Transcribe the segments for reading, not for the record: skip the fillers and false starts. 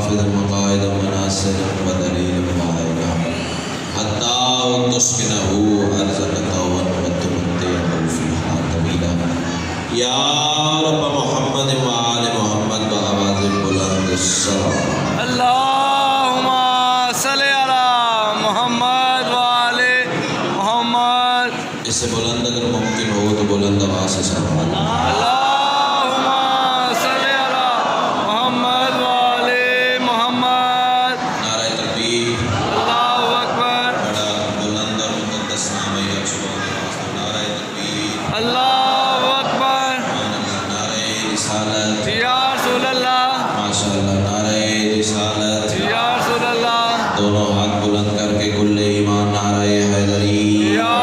حافظ المقاعد مناصر ودلیل وعائلہ حتی تسکنہو ارضک طوعا وتمتعہ فیہا طویلا یا رب محمد وآل محمد بآواز بلند الصلاۃ اللہم صلی علی محمد وآل محمد۔ اس سے بلند اگر ممکن ہو تو بلند آواز سے سلام اللہم صلی علی محمد وآل محمد۔ نعرہ تکبیر، اللہ اکبر، بڑا بلند اور مقدس نام ہے یا سبحان اللہ۔ نعرہ تکبیر، اللہ اکبر، سبحان اللہ۔ نعرہ رسالت، یا رسول اللہ، ماشاء اللہ۔ نعرہ رسالت، یا رسول اللہ، دونوں ہاتھ بلند کر کے کل ایمان نعرہ حیدری، یا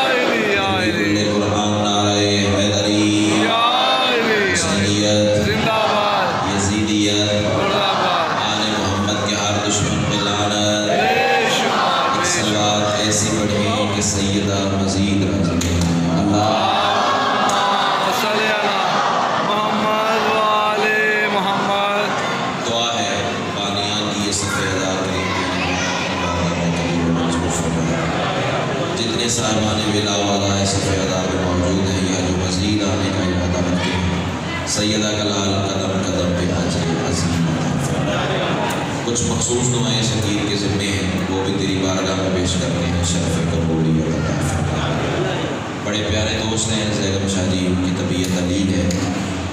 علی، یا علی، کل قرآن نعرہ حیدری، یا علی، حسینیت، زندہ باد، یزیدیت، زندہ باد، آل محمد کے ہر دشمن پہ لعنت۔ بے شمار، ایک صلوات ایسی پڑھی کہ سیدہ مزید راضی ہیں۔ اللہ صلی علی محمد وآل محمد۔ دعا ہے بانیان کی یہ سفیدہ کریم جتنے صاحبان ولا والا سفیدہ میں موجود ہیں یا جو مزید آنے کا ارادہ رکھتے ہیں، سیدہ کا لال قدم قدم پہ حاضر عظیم عطا فرما۔ کچھ مخصوص دعائیں شکیر کے ذمے ہیں، وہ بھی تیری بارگاہ میں پیش کرتے ہیں، شرف قبولیت عطا فرما۔ بڑے پیارے دوست ہیں زیغم شاہ جی، ان کی طبیعت علیل ہے۔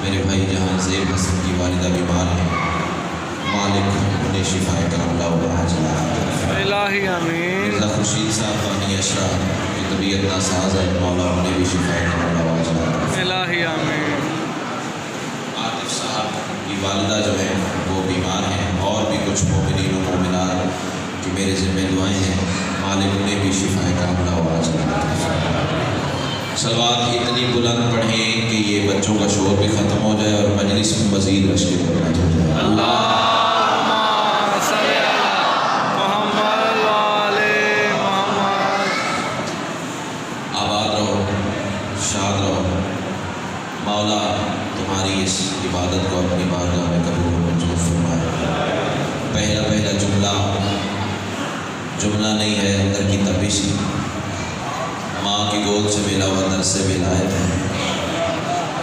میرے بھائی جہاں زیب حسن کی والدہ بیمار ہیں، مالک انہیں شفا کرم عاجلہ عطا فرما۔ الہی آمین۔ مرزا خورشید صاحب بانی اشرا کی طبیعت ناساز ہے، مولا انہیں بھی شفا کرم عاجلہ عطا فرما۔ الہی آمین۔ عاطف صاحب کی والدہ جو ہیں وہ بیمار ہیں، اور بھی کچھ مومنین و مومنات کی میرے ذمہ دعائیں ہیں، مالک انہیں بھی شفا کرم عاجلہ عطا فرما۔ صلوات اتنی بلند پڑھیں کہ یہ بچوں کا شور بھی ختم ہو جائے اور مجلس میں مزید رش کی برکت ہو جائے۔ اللہم صلی علی محمد وآل محمد۔ آباد رہو، شاد رہو۔ مولا تمہاری اس عبادت کو اپنی بارگاہ میں قبول و منظور فرمائے۔ پہلا جملہ نہیں ہے، اندر کی تپش ہے، ماں کی گود سے ملا ہوا در سے ولایت ہے،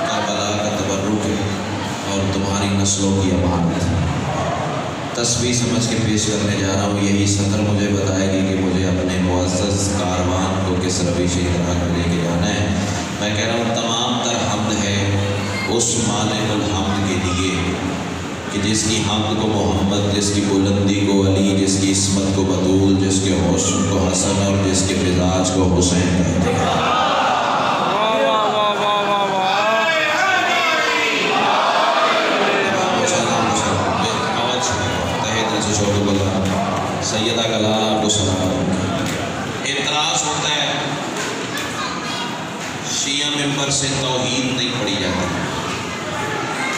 کربلا کا تبرک ہے اور تمہاری نسلوں کی امانت ہے۔ تسبیح سمجھ کے پیش کرنے جا رہا ہوں، یہی سطر مجھے بتائے گی کہ مجھے اپنے معزز کاروان کو کس رویش راہ میں لے کے جانا ہے۔ میں کہہ رہا ہوں تمام تر حمد ہے اس مالک الحمد کے لیے کہ جس کی حمد کو محمد، جس کی بلندی کو علی، جس کی عصمت کو بطول، جس کے حسن کو حسن اور جس کے مزاج کو حسین کہتے ہیں۔ سیدہ کا لال آپ کو سلام۔ اعتراض ہوتا ہے شیعہ ممبر سے توحید نہیں پڑھی جاتی،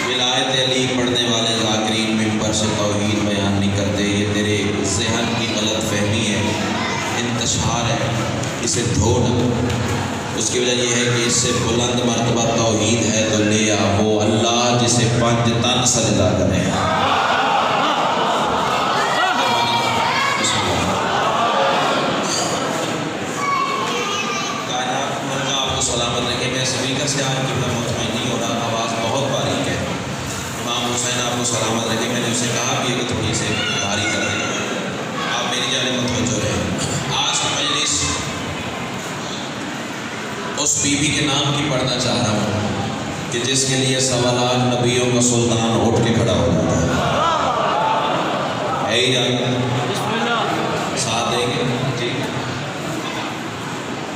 ولایت علی پڑھنے والے ذاکرین ممبر سے توحید بیان نہیں کرتے۔ یہ تیرے ذہن کی غلط فہمی ہے، انتشار ہے، اسے دھونا۔ اس کی وجہ یہ ہے کہ اس سے بلند مرتبہ توحید ہے تو لے آ وہ اللہ جسے پنج تن سجدہ کرے۔ سلامت رکھے۔ میں سپیکر سے آپ کی مطمئن نہیں ہو رہا، آواز بہت باریک ہے۔ امام حسین آپ کو سلامت رکھے۔ میں نے اسے کہا بھی ہے کہ تھوڑی سے بھاری کر دیں، آپ میری جانب متوجہ رہیں۔ آج کی مجلس اس بی بی کے نام کی پڑھنا چاہ رہا ہوں کہ جس کے لیے 1.25 نبیوں کا سلطان اٹھ کے کھڑا ہو جاتا ہے ہی جان ساتھ دیں گے؟ ٹھیک،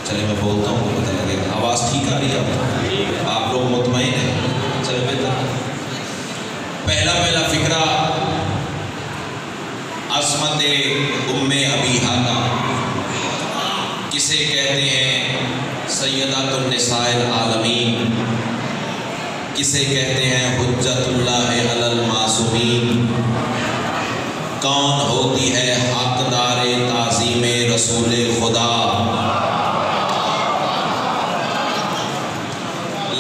چلے میں بولتا ہوں تو پتہ لگے گا۔ آواز ٹھیک آ رہی ہے؟ آپ لوگ مطمئن ہیں؟ چلے بہتر۔ پہلا فکرہ عظمت ام ابیہا کا، کسے کہتے ہیں سیدۃ النساء العالمین، کسے کہتے ہیں حجت اللہ علی المعصومین، کون ہوتی ہے حقدار تعظیم رسول خدا۔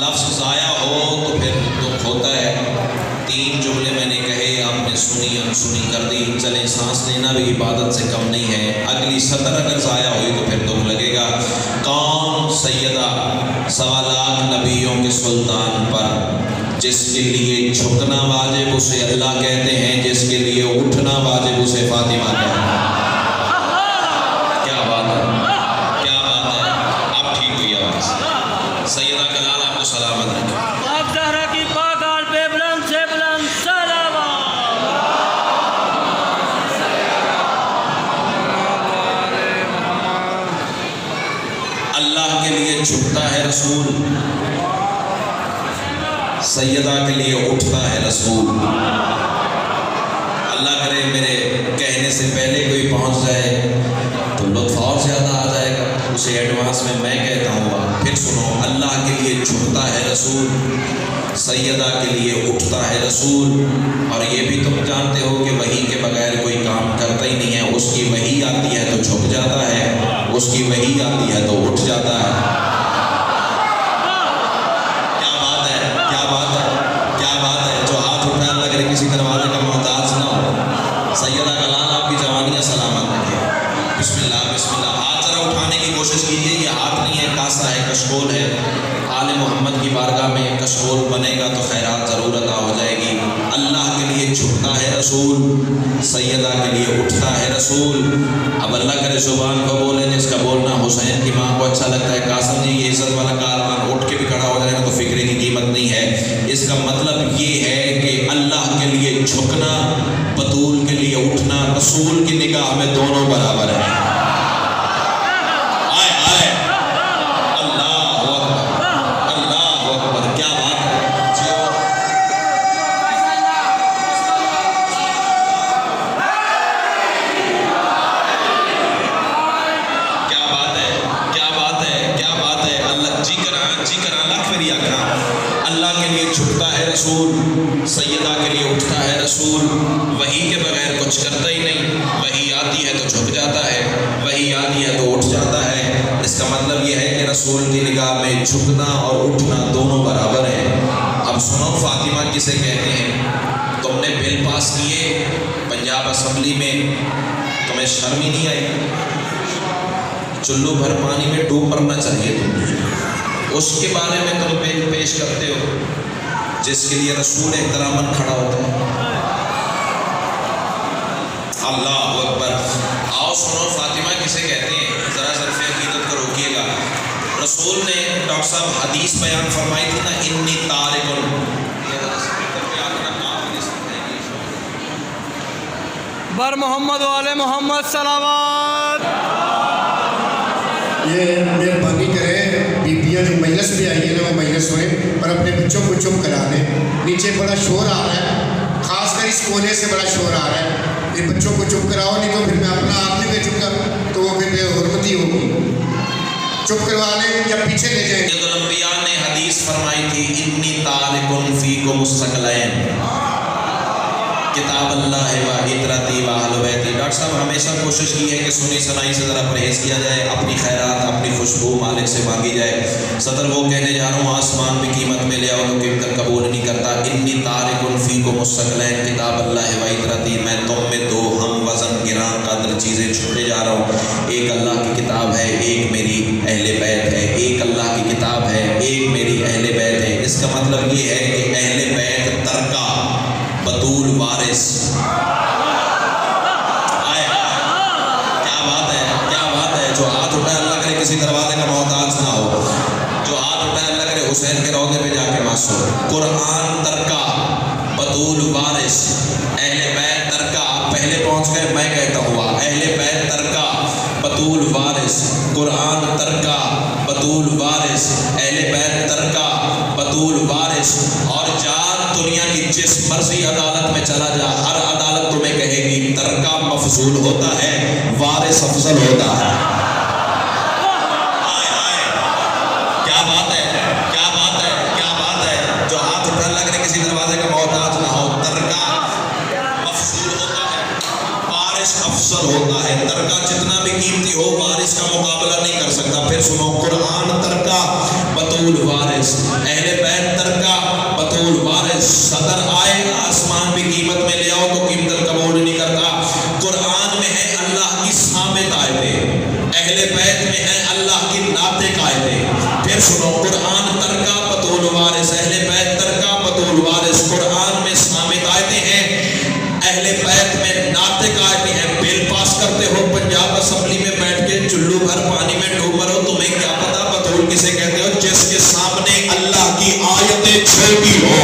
لفظ ضائع ہو تو پھر دکھ ہوتا ہے۔ 3 جملے میں نے کہے، آپ نے سنی انسنی کر دی. چلیں سانس لینا بھی عبادت سے کم نہیں ہے. اگلی سطر اگر ضائع ہوئی تو پھر دکھ لگے گا. کون سیدہ 1.25 لاکھ نبیوں کے سلطان پر جس کے لیے جھکنا واجب اسے اللہ کہتے ہیں, جس کے لیے اٹھنا واجب اسے فاطمہ کہتے ہیں. کیا بات ہے, کیا بات ہے. اب ٹھیک ہوئی آواز. سیدہ کا لال آپ کو سلامت رکھے. آپ زہرا کی پاک آل پہ بلند سے بلند سلامات. اللہ کے لیے جھکتا ہے رسول, سیدہ کے لیے اٹھتا ہے رسول. اللہ کرے میرے کہنے سے پہلے کوئی پہنچ جائے تو لطف اور زیادہ آ جائے گا. اسے ایڈوانس میں کہتا ہوں. پھر سنو, اللہ کے لیے جھکتا ہے رسول, سیدہ کے لیے اٹھتا ہے رسول. اور یہ بھی تم جانتے ہو کہ وحی کے بغیر کوئی کام کرتا ہی نہیں ہے. اس کی وحی آتی ہے تو جھک جاتا ہے, اس کی وحی آتی ہے تو اٹھ جاتا ہے. کیا بات ہے, کیا بات ہے, کیا بات ہے. جو ہاتھ اٹھا اللہ کرے کسی دروازے کا محتاج نہ ہو. سیدہ کا لال آپ کی جوانیاں سلامت رکھے. بسم اللہ بسم اللہ. ہاتھ ذرا اٹھانے کی کوشش کیجیے. یہ ہاتھ نہیں ہے, کاسا ہے, کشکول ہے. آل محمد کی بارگاہ میں کشکول بنے گا تو خیرات ضرور عطا ہو جائے گی. اللہ کے لیے جھکتا ہے رسول, سیدہ کے لیے اٹھتا ہے رسول. اب اللہ کرے زبان کو بولے جس کا بولنا حسین کی ماں کو اچھا لگتا ہے. قاسم جی یہ عزت والا کاروان اٹھ کے بھی کھڑا ہو جائے گا تو فکرے کی قیمت نہیں ہے. اس کا مطلب یہ ہے کہ اللہ کے لیے جھکنا, بطول کے لیے اٹھنا رسول کی نگاہ میں دونوں برابر ہیں. آئے آئے اللہ اکبر, اللہ اکبر. کیا بات ہے. کیا بات ہے, کیا بات ہے, کیا بات ہے. اللہ جی کرا لاکھ فری آکرا. اللہ کے لیے جھکتا ہے رسول, سیدہ کے لیے اٹھتا ہے رسول. وحی کے بغیر کچھ کرتا ہی نہیں. وحی آتی ہے تو جھک جاتا ہے, وحی آتی ہے تو اٹھ جاتا ہے. اس کا مطلب یہ ہے کہ رسول کی نگاہ میں جھکنا اور اٹھنا دونوں برابر ہیں. اب سنو, فاطمہ کسے کہتے ہیں. تم نے بل پاس کیے پنجاب اسمبلی میں, تمہیں شرم ہی نہیں آئی. چلو بھر پانی میں ڈوب مرنا چاہیے تم. اس کے بارے میں تم بل پیش کرتے ہو جس کے لیے رسول احتراماً کھڑا ہوتا ہے. اللہ اکبر. آؤ سنو, فاطمہ کسے کہتے ہیں. ذرا ظرف عقیدت کو روکیے گا. رسول نے ڈاکٹر صاحب حدیث بیان فرمائی تھی نا, انی تارکن. بر محمد والے محمد سلامات. یہ مہربانی کریں, بیبیاں جو مجلس میں آئی ہیں نا وہ مجلس ہوئے اور اپنے بچوں کو چپ کرا دیں. نیچے بڑا شور آ رہا ہے, خاص کر اس کونے سے بڑا شور آ رہا ہے. یہ بچوں کو چپ کراؤ, نہیں تو پھر میں اپنا آپ نے چپ کر تو وہ پھر حرمتی ہوگی. چپ کروا لیں یا پیچھے لے جائیں. جب انبیاء نے حدیث فرمائی تھی انی تارکن فیکم الثقلین, کتاب اللہ و عطرتی و اہل بیتی. ڈاکٹر صاحب ہمیشہ کوشش کی ہے کہ سنی سنائی سے ذرا پرہیز کیا جائے, اپنی خیرات اپنی خوشبو مالک سے مانگی جائے. صدر وہ کہنے جا رہا ہوں, آسمان بھی قیمت میں لے آؤ تو قیمت قبول نہیں کرتا. انی تارکن فیکم الثقلین کتاب اللہ و عطرتی. میں تم میں دو ہم وزن گراں قدر چیزیں چھوڑے جا رہا ہوں. ایک اللہ کی کتاب ہے, ایک میری اہل بیت ہے. ایک اللہ کی کتاب ہے, ایک میری اہل بیت ہے. اس کا مطلب یہ ہے کہ اہل بیت ترکا بطول وارث. آئے کیا بات ہے, کیا بات ہے. جو ہاتھ اٹھائے اللہ کرے کسی دروازے کا محتاج نہ ہو. جو ہاتھ اٹھائے اللہ کرے حسین کے روضے پہ جا کے ماسو. قرآن ترکا بطول وارث, اہل بیت ترکا. پہلے پہنچ گئے, میں کہتا ہوا اہل بیت ترکا بطول وارث, قرآن ترکا بطول وارث, اہل بیت ترکا بطول وارث. اور جان دنیا کی جس مرضی عدالت میں چلا جا, ہر عدالت تمہیں کہے گی ترکا مفضول ہوتا ہے, وارث افضل ہوتا ہے. آئے آئے کیا بات ہے, کیا بات ہے, کیا بات ہے. جو ہاتھ اٹھا اللہ کرے کسی دروازے کا محتاج نہ ہو. ترکا مفضول ہوتا ہے, وارث افضل ہوتا ہے. ترکا جتنا بھی قیمتی ہو وارث کا مقابلہ نہیں کر سکتا. پھر سنو, قرآن ترکا بطول وارث, اہل بیت ترکا بطول وارث. صدر آئے, آسمان بھی قیمت میں لے آؤ تو قیمت قبول نہیں کرتا۔ قرآن میں ہے اللہ کی ثابت آیتیں، اہل بیت میں ہے اللہ کی ناطق آیتیں۔ پھر سنو، قرآن ترکا بطول وارث، اہل بیت ترکا بطول وارث۔ قرآن میں ثابت آیتیں ہیں، اہل بیت میں ناطق آیتیں ہیں۔ بل پاس کرتے ہو پنجاب اسمبلی میں بیٹھ کے چلو بھر پانی میں ڈوب مرو، تمہیں کیا پتا بطول کسے کہتے ہو؟ جس کے سامنے اللہ کی آیتیں چھوٹی ہو،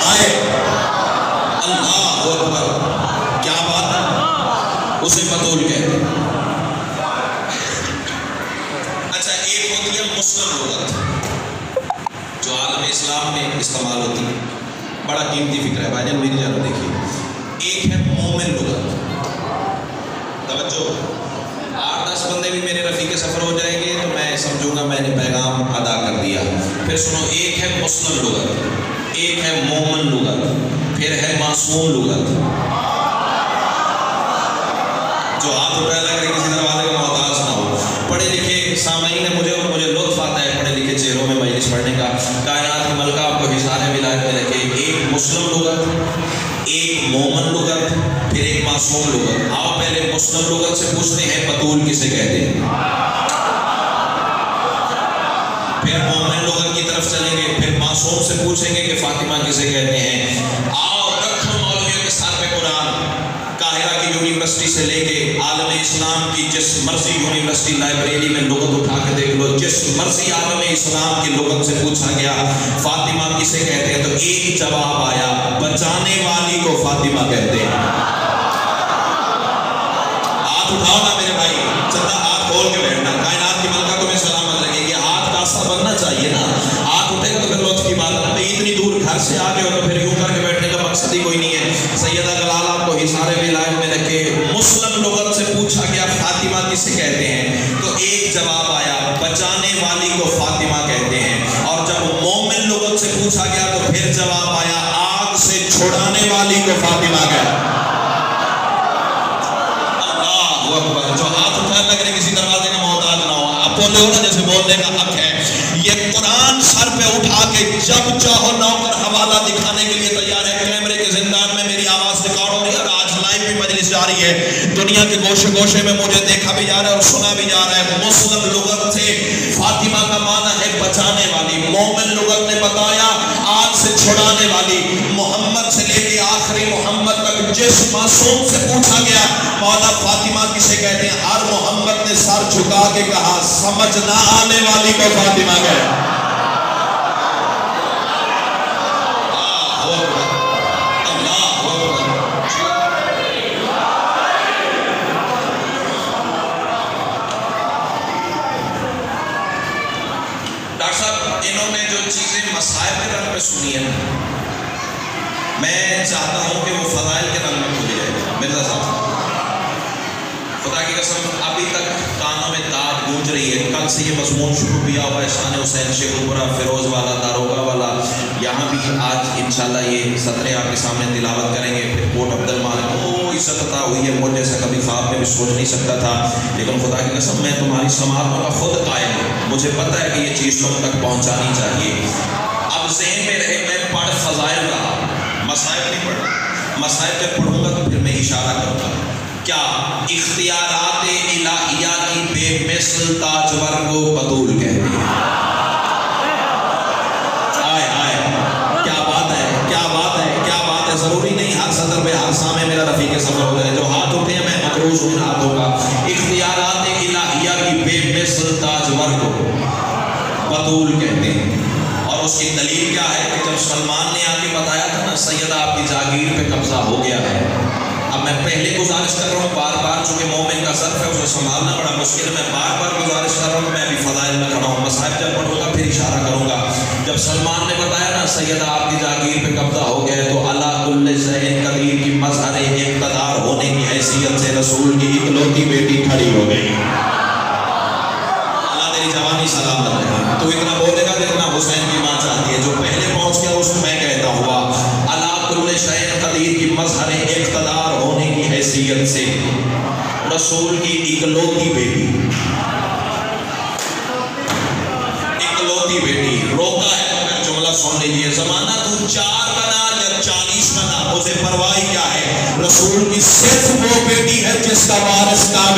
آئے اللہ اکبر، کیا بات ہے، اسے بطول کہتے ہیں۔ اچھا، ایک ہوتی ہے مسلم لغت جو عالم اسلام میں استعمال ہوتی ہے، بڑا قیمتی فکر ہے بھائی جان، میری جانب دیکھیے۔ ایک ہے مومن لغت، توجہ، 8-10 بندے بھی میرے رفیق سفر ہو جائیں گے تو میں سمجھوں گا میں نے پیغام ادا کر دیا۔ پھر سنو، ایک ہے مسلم لغت، ایک ہے مومن لغت، پھر ہے معصوم لغت۔ جو ہاتھ اٹھایا لگ رہے کسی دروازے کا محتاج نہ ہو۔ پڑھے لکھے سامعین نے مجھے لطف آتا ہے پڑھے لکھے چہروں میں مجلس پڑھنے کا۔ کائنات کی ملکہ آپ کو حصار ولایت میں رکھے، ایک مسلم لغت، ایک مومن لغت، پھر ایک معصوم لغت۔ آپ پہلے مسلم لغت سے پوچھتے ہیں بطول کسے کہتے ہیں، پھر مومن لغت کی طرف چلیں گے، پھر معصوم سے پوچھیں گے کہ فاطمہ کسے کہتے ہیں۔ آؤ رکھو مولویوں کے سر پہ قرآن، قاہرہ کی یونیورسٹی سے لے کے عالم اسلام کی جس مرضی یونیورسٹی لائبریری میں لغت اٹھا کے دیکھ لو، جس مرضی عالم اسلام کی لغت سے پوچھا گیا فاطمہ کسے کہتے ہیں تو ایک جواب آیا، بچانے والی کو فاطمہ کہتے ہیں۔ ہاتھ اٹھاؤ نا میرے بھائی، چندہ ہاتھ کھول کے بیٹھنا، کائنات کی ملکہ تمہیں سلامت رکھے گی۔ ہاتھ کاسا بننا چاہیے نا، ہاتھ اٹھے گا تو پھر لطف کی بات ہے۔ اتنی دور گھر سے آگے ہو تو پھر یوں کر کے بیٹھنے کا مقصد ہی کوئی نہیں ہے۔ سیدہ جلال آپ کو حصار ولایت میں رکھے، مسلم لغت سے پوچھا گیا فاطمہ کسے کہتے ہیں تو ایک جواب آیا، بچانے والی کو فاطمہ کہتے ہیں۔ اور جب مومن لغت سے پوچھا گیا تو پھر جواب آیا، آگ سے چھڑانے والی کو فاطمہ کہتے ہیں۔ اللہ اکبر، جو ہاتھ اٹھانے لگ رہے کسی دروازے کا محتاج نہ ہو، آپ بولے ہو نا جیسے بولنے کا حق ہے۔ یہ قرآن سر پہ اٹھا کے جب چاہو نوکر حوالہ دکھانے کے لیے تیار ہے۔ کیمرے کے زندان میں میری آواز ریکارڈ ہو رہی ہے اور آج لائیو بھی مجلس جاری ہے، دنیا کے گوشے گوشے میں مجھے دیکھا بھی جا رہا ہے اور سنا بھی جا رہا ہے۔ مسلم لغت سے فاطمہ کا معنی ہے بچانے والی، مومن لغت نے بتایا آگ سے چھڑانے والی۔ محمد سے لے کے آخری محمد تک جس معصوم سے پوچھا گیا مولا فاطمہ کسے کہتے ہیں، ہر محمد نے سر جھکا کے کہا سمجھ نہ آنے والی کو فاطمہ کہتے ہیں۔ مسائل کے رنگ میں سنی ہے، میں چاہتا ہوں کہ وہ فضائل کے رنگ میں کھل جائے۔ مرزا صاحب، خدا کی قسم ابھی تک کانوں میں داد گونج رہی ہے۔ کل سے یہ مضمون شروع کیا ہوا ہے، شان حسین شیخ القرا فیروز والا داروگا والا، یہاں بھی آج انشاءاللہ یہ سطریں آپ کے سامنے تلاوت کریں گے۔ پھر کوٹ عبد المالک، عزت عطا ہوئی ہے مجھے، جیسا کبھی خواب میں بھی سوچ نہیں سکتا تھا، لیکن خدا کی قسم میں تمہاری سماعتوں کا خود قائل ہوں، مجھے پتہ ہے کہ یہ چیز تم تک پہنچانی چاہیے۔ اب ذہن میں رہے میں پڑھ فضائل رہا، مسائل نہیں پڑھا، مسائل جب پڑھوں گا تو پھر میں اشارہ کروں گا۔ کیا اختیارات الہیہ کی بے مثل تاجور کو بطول کہتے ہیں۔ آئے آئے، کیا بات ہے، کیا بات ہے، کیا بات ہے۔ ضروری نہیں ہر صدر پہ ہر سامنے میرا رفیق سفر ہو جائے، جو ہاتھ اٹھے میں مقروض ہوں ہاتھوں کا۔ اختیارات الہیہ کی بے مثل تاجور کو بطول کہتے ہیں۔ اور اس کی دلیل کیا ہے کہ جب سلمان نے آ کے بتایا تھا نا سیدہ آپ کی جاگیر پہ قبضہ ہو گیا ہے، اب میں پہلے گزارش کر رہا ہوں بار بار، چونکہ مومن کا ظرف ہے اسے سنبھالنا بڑا مشکل ہے، میں بار بار گزارش کر رہا ہوں کہ میں بھی فضائل میں کھڑا ہوں، مسائل جب پڑھوں گا پھر اشارہ کروں گا۔ جب سلمان نے بتایا نا سیدہ آپ کی جاگیر پہ قبضہ ہو گیا ہے تو اللہ کل شیء قدیر کی مظہر اقتدار ہونے کی حیثیت سے رسول کی اکلوتی بیٹی کھڑی ہو گئی۔ اللہ تیری جوانی سلامت رہے، تو اتنا بولے گا جتنا حسین کی ماں چاہتی ہے، جو پہلے پہنچ گیا اس میں کہتا ہوا اللہ کل شیء قدیر کی مظہر اقتدار ہونے کی حیثیت سے رسول کی اکلوتی بیٹی، اکلوتی بیٹی۔ روکا ہے تو پھر جملہ سن لیجیے، زمانہ تو چار بنا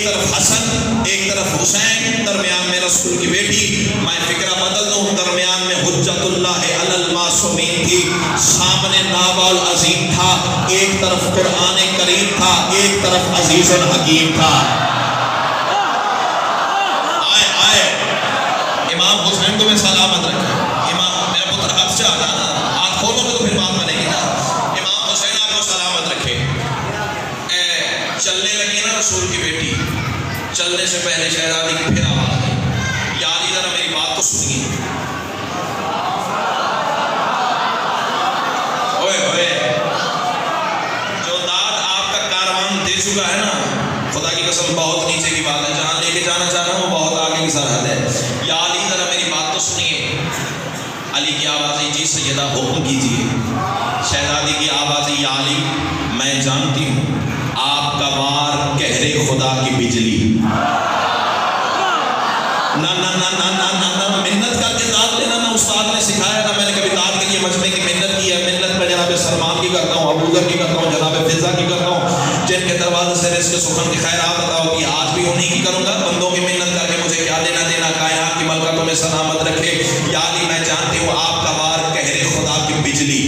ایک طرف حسن ایک طرف حسین، درمیان میں رسول کی بیٹی. میں فکرہ بدل دوں، درمیان میں حجت اللہ علی المعصومین تھی، سامنے نابال عظیم تھا، ایک طرف قرآن کریم تھا، ایک طرف عزیز الحکیم تھا. آئے امام حسین کو میں سلامت رکھا. امام میرا پتر ہاتھ سے آتا نا، ہاتھ کھولو گے تو پھر بات بنے گی نا. امام حسین آپ کو سلامت رکھے. چلنے لگی نا رسول کی بیٹی، چلنے سے پہلے شہزادی کی پھر آواز آئی، یا علی ذرا میری بات تو سنیے. ہوئے جو داد آپ کا کاروان دے چکا ہے نا، خدا کی قسم بہت نیچے کی بات ہے. جہاں لے کے جانا چاہ رہا ہوں وہ بہت آگے کی سرحد ہے. یا علی ذرا میری بات تو سنیے. علی کی آواز آئی، جی سیدہ حکم کیجیے. شہزادی کی آواز آئی، یا علی میں جانتی ہوں آپ کا وار کہرے خدا کی بجلی. نہ منت کر کے داد لینا نہ استاد نے سکھایا، نہ میں نے کبھی داد کے لیے مجمع کی منت کی ہے. منت میں جناب سلمان کی کرتا ہوں، ابو ذر کی کرتا ہوں، جناب فضا کی کرتا ہوں، جن کے دروازے سے رزق سخن کی خیرات عطا ہوتی ہے. آج بھی انہیں کی کروں گا. بندوں کی منت کر کے مجھے کیا لینا دینا. کائنات کی ملکہ تمہیں سلامت رکھے. یا علی میں جانتی ہوں آپ کا وار کہرے خدا کی بجلی،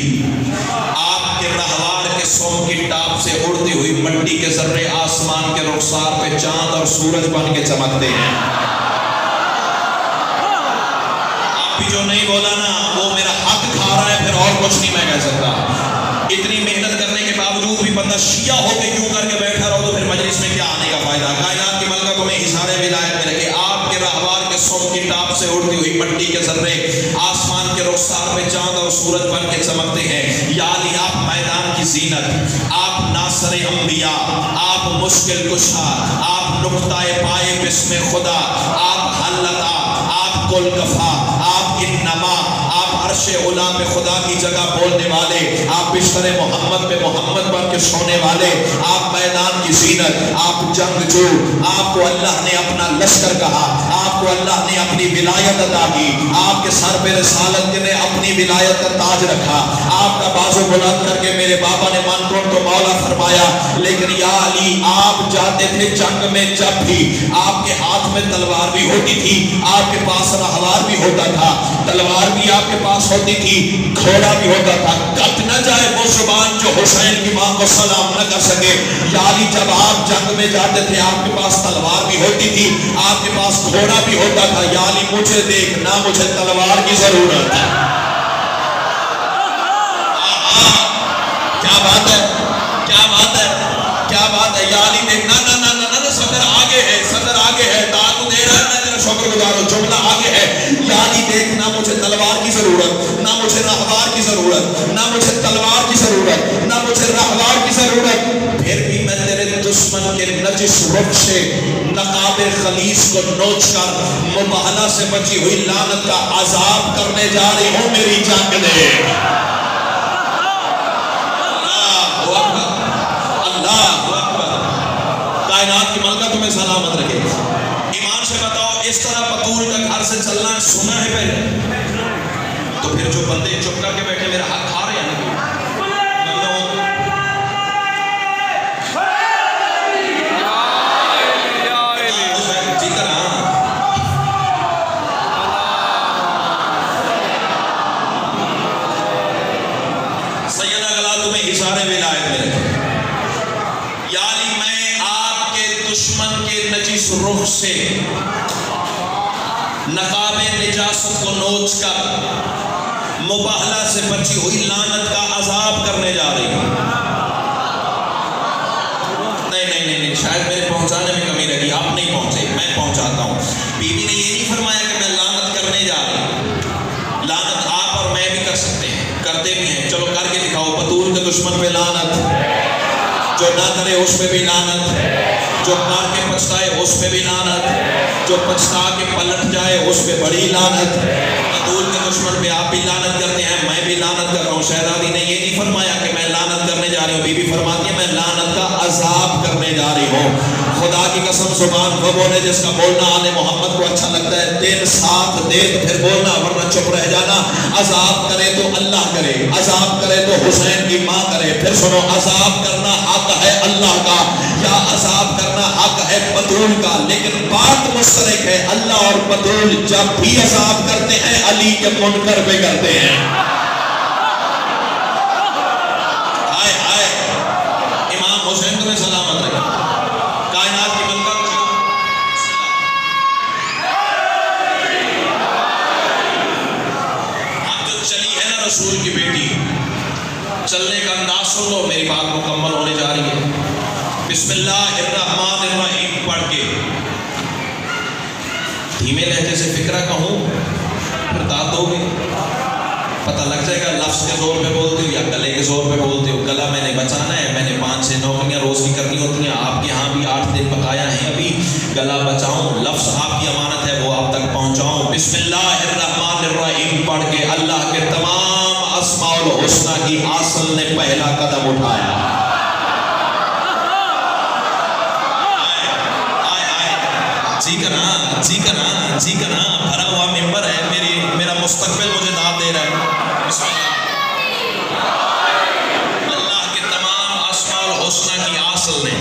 آپ کے رہوار کے سوم کی ٹاپ سے اڑتی ہوئی مٹی کے ذرے آسمان کے رخسار پہ چاند اور سورج بن کے چمکتے ہیں. آپ بھی جو نہیں بولا نا وہ میرا حق کھا رہا ہے، پھر اور کچھ نہیں میں کہہ سکتا. اتنی محنت کرنے کے باوجود بھی بندہ شیعہ ہو کے کیوں کر کے بیٹھا رہو تو پھر مجلس میں کیا آنے کا فائدہ. کائنات کی ملکہ تمہیں حصار ولایت میں رکھے. آپ کے رہوار کے سوم کی ٹاپ سے اڑتی ہوئی مٹی کے ذرے آسمان کے رخسار پہ چاند اور سورج بن کے چمکتے ہیں. یا علی آپ میدان کی زینت، آپ ناصر انبیاء، آپ مشکل کشا، آپ نقطہ پائے بسم خدا، آپ حلتا، آپ کل کفا، آپ انما، آپ عرش علا پہ خدا کی جگہ بولنے والے، آپ بستر محمد پہ محمد بن کے سونے والے، آپ میدان کی زینت، آپ جنگجو، آپ کو اللہ نے اپنا لشکر کہا، آپ کو اللہ نے اپنی ولایت عطا کی، آپ کے سر پہ رسالت نے اپنی ولایت کا تاج رکھا، آپ کا بازو بلند کر کے میرے بابا نے من کون تو مولا فرمایا. لیکن یا علی آپ جاتے تھے جنگ میں جب بھی آپ کے ہاتھ میں تلوار بھی ہوتی تھی، آپ کے پاس رہوار بھی ہوتا تھا، تلوار بھی آپ کے پاس ہوتی تھی، گھوڑا بھی ہوتا تھا. کٹ نہ جائے وہ زبان جو حسین کی ماں کو سلام نہ کر سکے. یا علی جب آپ جنگ میں جاتے تھے آپ کے پاس تلوار بھی ہوتی تھی، آپ کے پاس گھوڑا بھی ہوتا تھا. یا علی مجھے دیکھ، نہ مجھے تلوار کی ضرورت ہے. کیا بات ہے، کیا بات ہے، کیا بات ہے. یا علی دیکھ، نہ صدر آگے ہے، صدر آگے ہے، تعاون دے رہا ہے، میں تیرا شکر گزار ہوں، جملہ آگے ہے. یا علی دیکھ، نہ مجھے تلوار کی ضرورت، نہ مجھے رہوار کی ضرورت، نہ مجھے تلوار کی ضرورت، نہ مجھے رہوار کی ضرورت. پھر بھی میں تیرے دشمن کے نجس رخ سے نقاب خلیص کو نوچ کر مباہلہ سے بچی ہوئی لعنت کا عذاب کرنے جا رہی ہوں. میری جنگ دے. کائنات کی ملکہ تمہیں سلامت رکھے. ایمان سے بتاؤ اس طرح بطول کا گھر سے چلنا سنا ہے پہلے؟ تو پھر جو بندے چپ کر کے بیٹھے میرا حق کھا رہے ہیں نا. سیدہ گلا تمہیں حصار ولایت میں رکھے. یعنی میں آپ کے دشمن کے نجس رخ سے نقاب نجاست کو نوچ کر مباہلہ سے بچی ہوئی لعنت کا عذاب کرنے جا رہی ہوں. نہیں شاید میرے پہنچانے میں کمی رہی، آپ نہیں پہنچے، میں پہنچاتا ہوں. بی بی نے یہ نہیں فرمایا کہ میں لعنت کرنے جا رہی ہوں. لعنت آپ اور میں بھی کر سکتے ہیں، کرتے بھی ہیں. چلو کر کے دکھاؤ. بطول کے دشمن پہ لعنت، جو نہ کرے اس پہ بھی لعنت، جو کر کے پچھتائے اس پہ بھی لعنت، جو پچھتا کے پلٹ جائے اس پہ بڑی لعنت. بطول کے دشمن پہ آپ بھی لعنت کرتے ہیں، میں بھی لعنت کر رہا ہوں. شہزادی نے یہ نہیں فرمایا کہ میں لعنت کرنے جا رہی ہوں، بی بی فرماتی ہے میں لعنت کا عذاب کرنے جا رہی ہوں. خدا کی قسم زبان وہ بولے جس کا بولنا آل محمد کو اچھا لگتا ہے. دل ساتھ دے تو پھر بولنا، ورنہ چپ رہ جانا. عذاب کرے تو اللہ کرے، عذاب کرے تو حسین کی ماں کرے. پھر سنو، عذاب کرنا حق ہے اللہ کا. یا پہلا عذاب کرنا حق ہے بطول کا، لیکن بات مشترک ہے، اللہ اور بطول جب بھی عذاب کرتے ہیں علی کے منکر پہ کرتے ہیں۔ آئے آئے امام حسین تمہیں سلامت رہے، کائنات کی ملکہ اب جو چلی ہے نا رسول کی بیٹی، چلنے کا انداز سن لو، میری بات مکمل ہونے جا رہی ہے۔ بسم اللہ الرحمن الرحیم پڑھ کے دھیمے لہجے سے فکرہ کہوں پھر داد دو گے، پتہ لگ جائے گا لفظ کے زور پہ بولتے ہو یا گلے کے زور پہ بولتے ہو۔ گلا میں نے بچانا ہے، میں نے 5-6 نوکریاں روز کی کرنی ہوتی ہیں، آپ کے ہاں بھی 8 دن بقایا ہیں، ابھی گلا بچاؤں، لفظ آپ کی امانت ہے وہ آپ تک پہنچاؤں۔ بسم اللہ الرحمن الرحیم پڑھ کے اللہ کے تمام اسماء الحسنہ کی اصل نے پہلا قدم اٹھایا۔ جی کنا بھرا ہوا ممبر ہے، میرا مستقبل مجھے داد دے رہا ہے۔ بسم اللہ اللہ کے تمام اسماء الحسنہ کی اصل نے،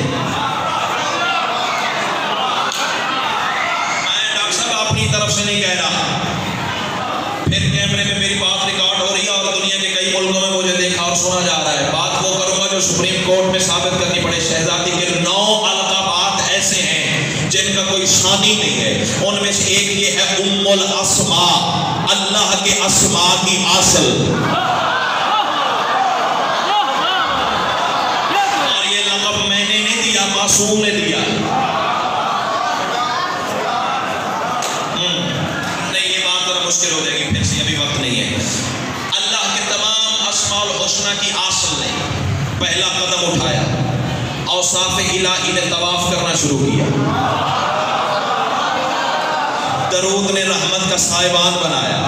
میں ڈاکٹر صاحب اپنی طرف سے نہیں کہہ رہا، پھر کیمرے میں میری بات ریکارڈ ہو رہی ہے اور دنیا کے کئی ملکوں میں مجھے دیکھا اور سنا جا رہا ہے، بات وہ کروں گا جو سپریم کورٹ میں ثابت کرنی پڑے۔ شہزادی کے 9 القابات ایسے ہیں جن کا کوئی ثانی نہیں ہے، ان میں سے ایک یہ ہے ام الاسماء، اللہ کے اسماء کی اصل، اور یہ لقب میں نے نہیں دیا، معصوم نے دیا۔ نہیں یہ بات ذرا مشکل ہو جائے گی پھر سے، ابھی وقت نہیں ہے۔ اللہ کے تمام اسماء الحسنہ کی اصل نے پہلا قدم اٹھایا، اوصاف الہی نے طواف کرنا شروع کیا، درود نے رحمت کا سائبان بنایا۔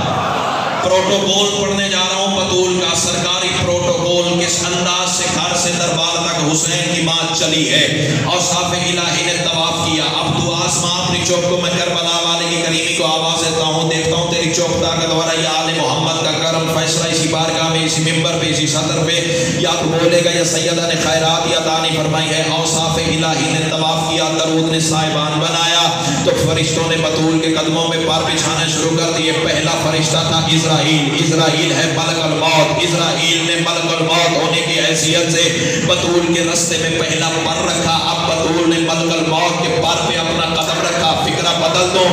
پروٹوکول پڑھنے جا رہا ہوں بطول کا، سرکاری پروٹوکول، کس انداز سے گھر سے دربار تک حسین کی بات چلی ہے، اوصاف الہی نے طواف کیا۔ اب تو آسمان اپنی چوک کو، میں کربلا والے کی کریمی کو آواز دیتا ہوں، دیکھتا ہوں تیری چوک طاقتور ہے، یا آل محمد کا کرم فیصلہ اسی بارگاہ میں، اسی ممبر پہ، اسی سطر پہ، یا تو بولے گا یا سیدہ نے خیرات یا دانی فرمائی ہے۔ اوصاف الہی نے طواف کیا، درود نے سائبان بنایا، تو فرشتوں نے بطول کے قدموں میں پر بچھانا شروع کر دیے۔ پہلا فرشتہ تھا اسرائیل ہے ملک الموت، اسرائیل نے ملک الموت ہونے کی حیثیت سے بطول کے رستے میں پہلا پر رکھا۔ اب بطول نے ملک الموت کے پر پہ اپنا قدم رکھا۔ فکرہ بدل دو،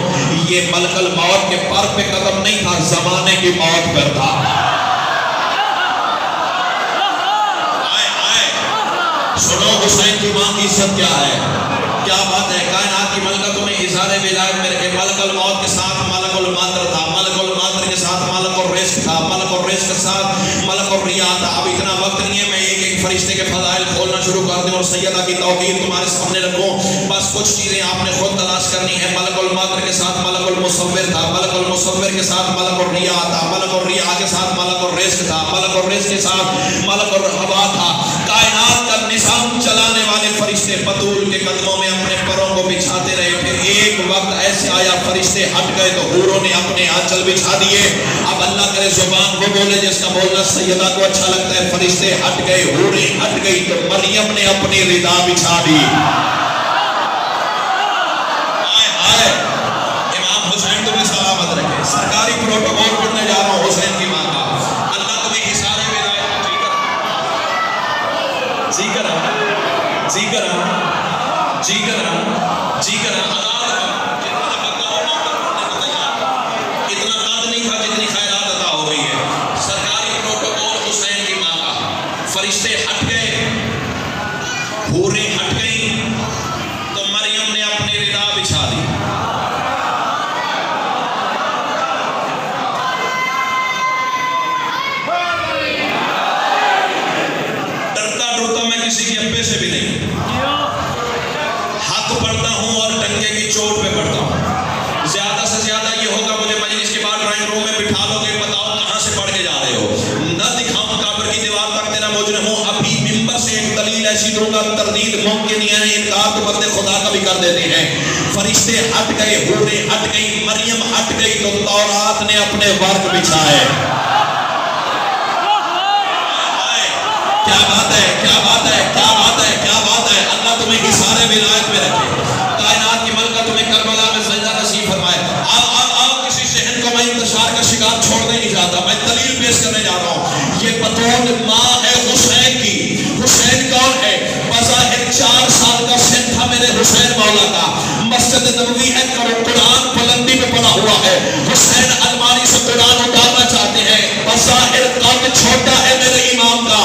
یہ ملک الموت کے پر پہ قدم نہیں تھا، زمانے کی موت پر تھا۔ سنو حسین کی ماں کی عزت کیا ہے، کیا بات ہے، کائنات کی ملکہ تمہیں اظہار ولایت میں رکھے۔ ملک الموت کے ساتھ ملک المادر تھا، ملک المادر کے ساتھ ملک الرزق تھا، ملک الرزق کے ساتھ ملک الریا تھا۔ اب اتنا وقت نہیں ہے میں ایک ایک فرشتے کے فضائل کھولنا شروع کر دوں اور سیدہ کی توقیر تمہارے سامنے رکھوں، بس کچھ چیزیں آپ نے خود تلاش کرنی ہے۔ ملک المادر کے ساتھ ملک المصور تھا، ملک المصور کے ساتھ ملک الریا تھا، ملک الریا کے ساتھ ملک الرزق تھا، ملک الرزق کے ساتھ ملک الہوا تھا۔ کائنات کا نظام چلانے والے فرشتے بطول کے قدموں میں اپنے پروں کو بچھاتے رہے۔ پھر ایک وقت ایسے آیا فرشتے ہٹ گئے تو حوروں نے اپنے آنچل بچھا دیے۔ اب اللہ کرے زبان وہ بولے جس کا بولنا سیدہ کو اچھا لگتا ہے۔ فرشتے ہٹ گئے، حوریں ہٹ گئی تو مریم نے اپنی ردا بچھا دی۔ امام حسین تمہیں سلامت رکھے، سرکاری پروٹوکول پڑھنے جا رہا ہوں حسین کی ماں کا، اللہ تمہیں حساب ولایت جی کرا اتنا تند نہیں تھا جتنی خیرات عطا ہو گئی ہے۔ سرکاری پروٹوکول حسین کی ماں کا، فرشتے ہٹ گئے، حوریں ہٹ گئیں تو مریم نے اپنی ردا بچھا دی۔ ڈرتا ڈرتا میں کسی کے ابے سے بھی نہیں، حق پڑھتا ہوں اور ٹنگے کی چوٹ پہ پڑھتا ہوں۔ زیادہ سے زیادہ یہ ہوگا مجھے مجلس کے بعد ڈرائنگ روم میں بٹھا لو گے، بتاؤ کہاں سے پڑھ کے جا رہے ہو، نہ دکھاؤں قبر کی دیوار تک تیرا مجرم ہوں۔ ابھی ممبر سے ایک دلیل ایسی دوں گا، تردید ممکن ہے، انکار تو بندے خدا کا بھی کر دیتے ہیں۔ فرشتے ہٹ گئے، حوریں ہٹ گئی، مریم ہٹ گئی تو تورات نے اپنے ورق بچھائے۔ کیا بات ہے، کیا بات ہے، کیا بات ہے، کیا بات ہے، اللہ تمہیں حصار ولایت میں رکھے، کائنات کی ملکہ تمہیں کربلا میں سجدہ نصیب فرمائے۔ آؤ کسی شہن کو میں انتشار کا شکار چھوڑنے نہیں جاتا، میں دلیل پیش کرنے جا رہا ہوں۔ یہ بطول ماں ہے حسین کی۔ حسین کون ہے؟ بظاہر 4 سال کا سن تھا میرے حسین مولا کا، مسجد نبوی ہے، قرآن بلندی میں پڑا ہوا ہے، حسین الماری سے قرآن اتارنا چاہتے ہیں، بظاہر قد چھوٹا ہے میرے امام کا،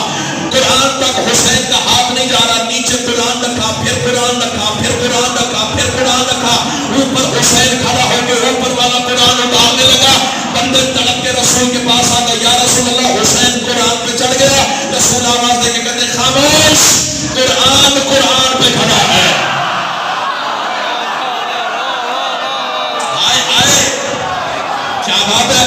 قرآن تک حسین کا ہاتھ نہیں جا رہا، نیچے قرآن رکھا، پھر قرآن رکھا، پھر قرآن رکھا، پھر قرآن رکھا، اوپر حسین کھڑا ہو کے اوپر والا قرآن اتارنے لگا۔ بندے تڑپ کے رسول کے پاس آ گئے، یا رسول اللہ حسین قرآن پہ چڑھ گیا۔ رسول آواز دے کے کہتے خاموش، قرآن قرآن پہ کھڑا ہے۔ آئے آئے، کیا بات ہے؟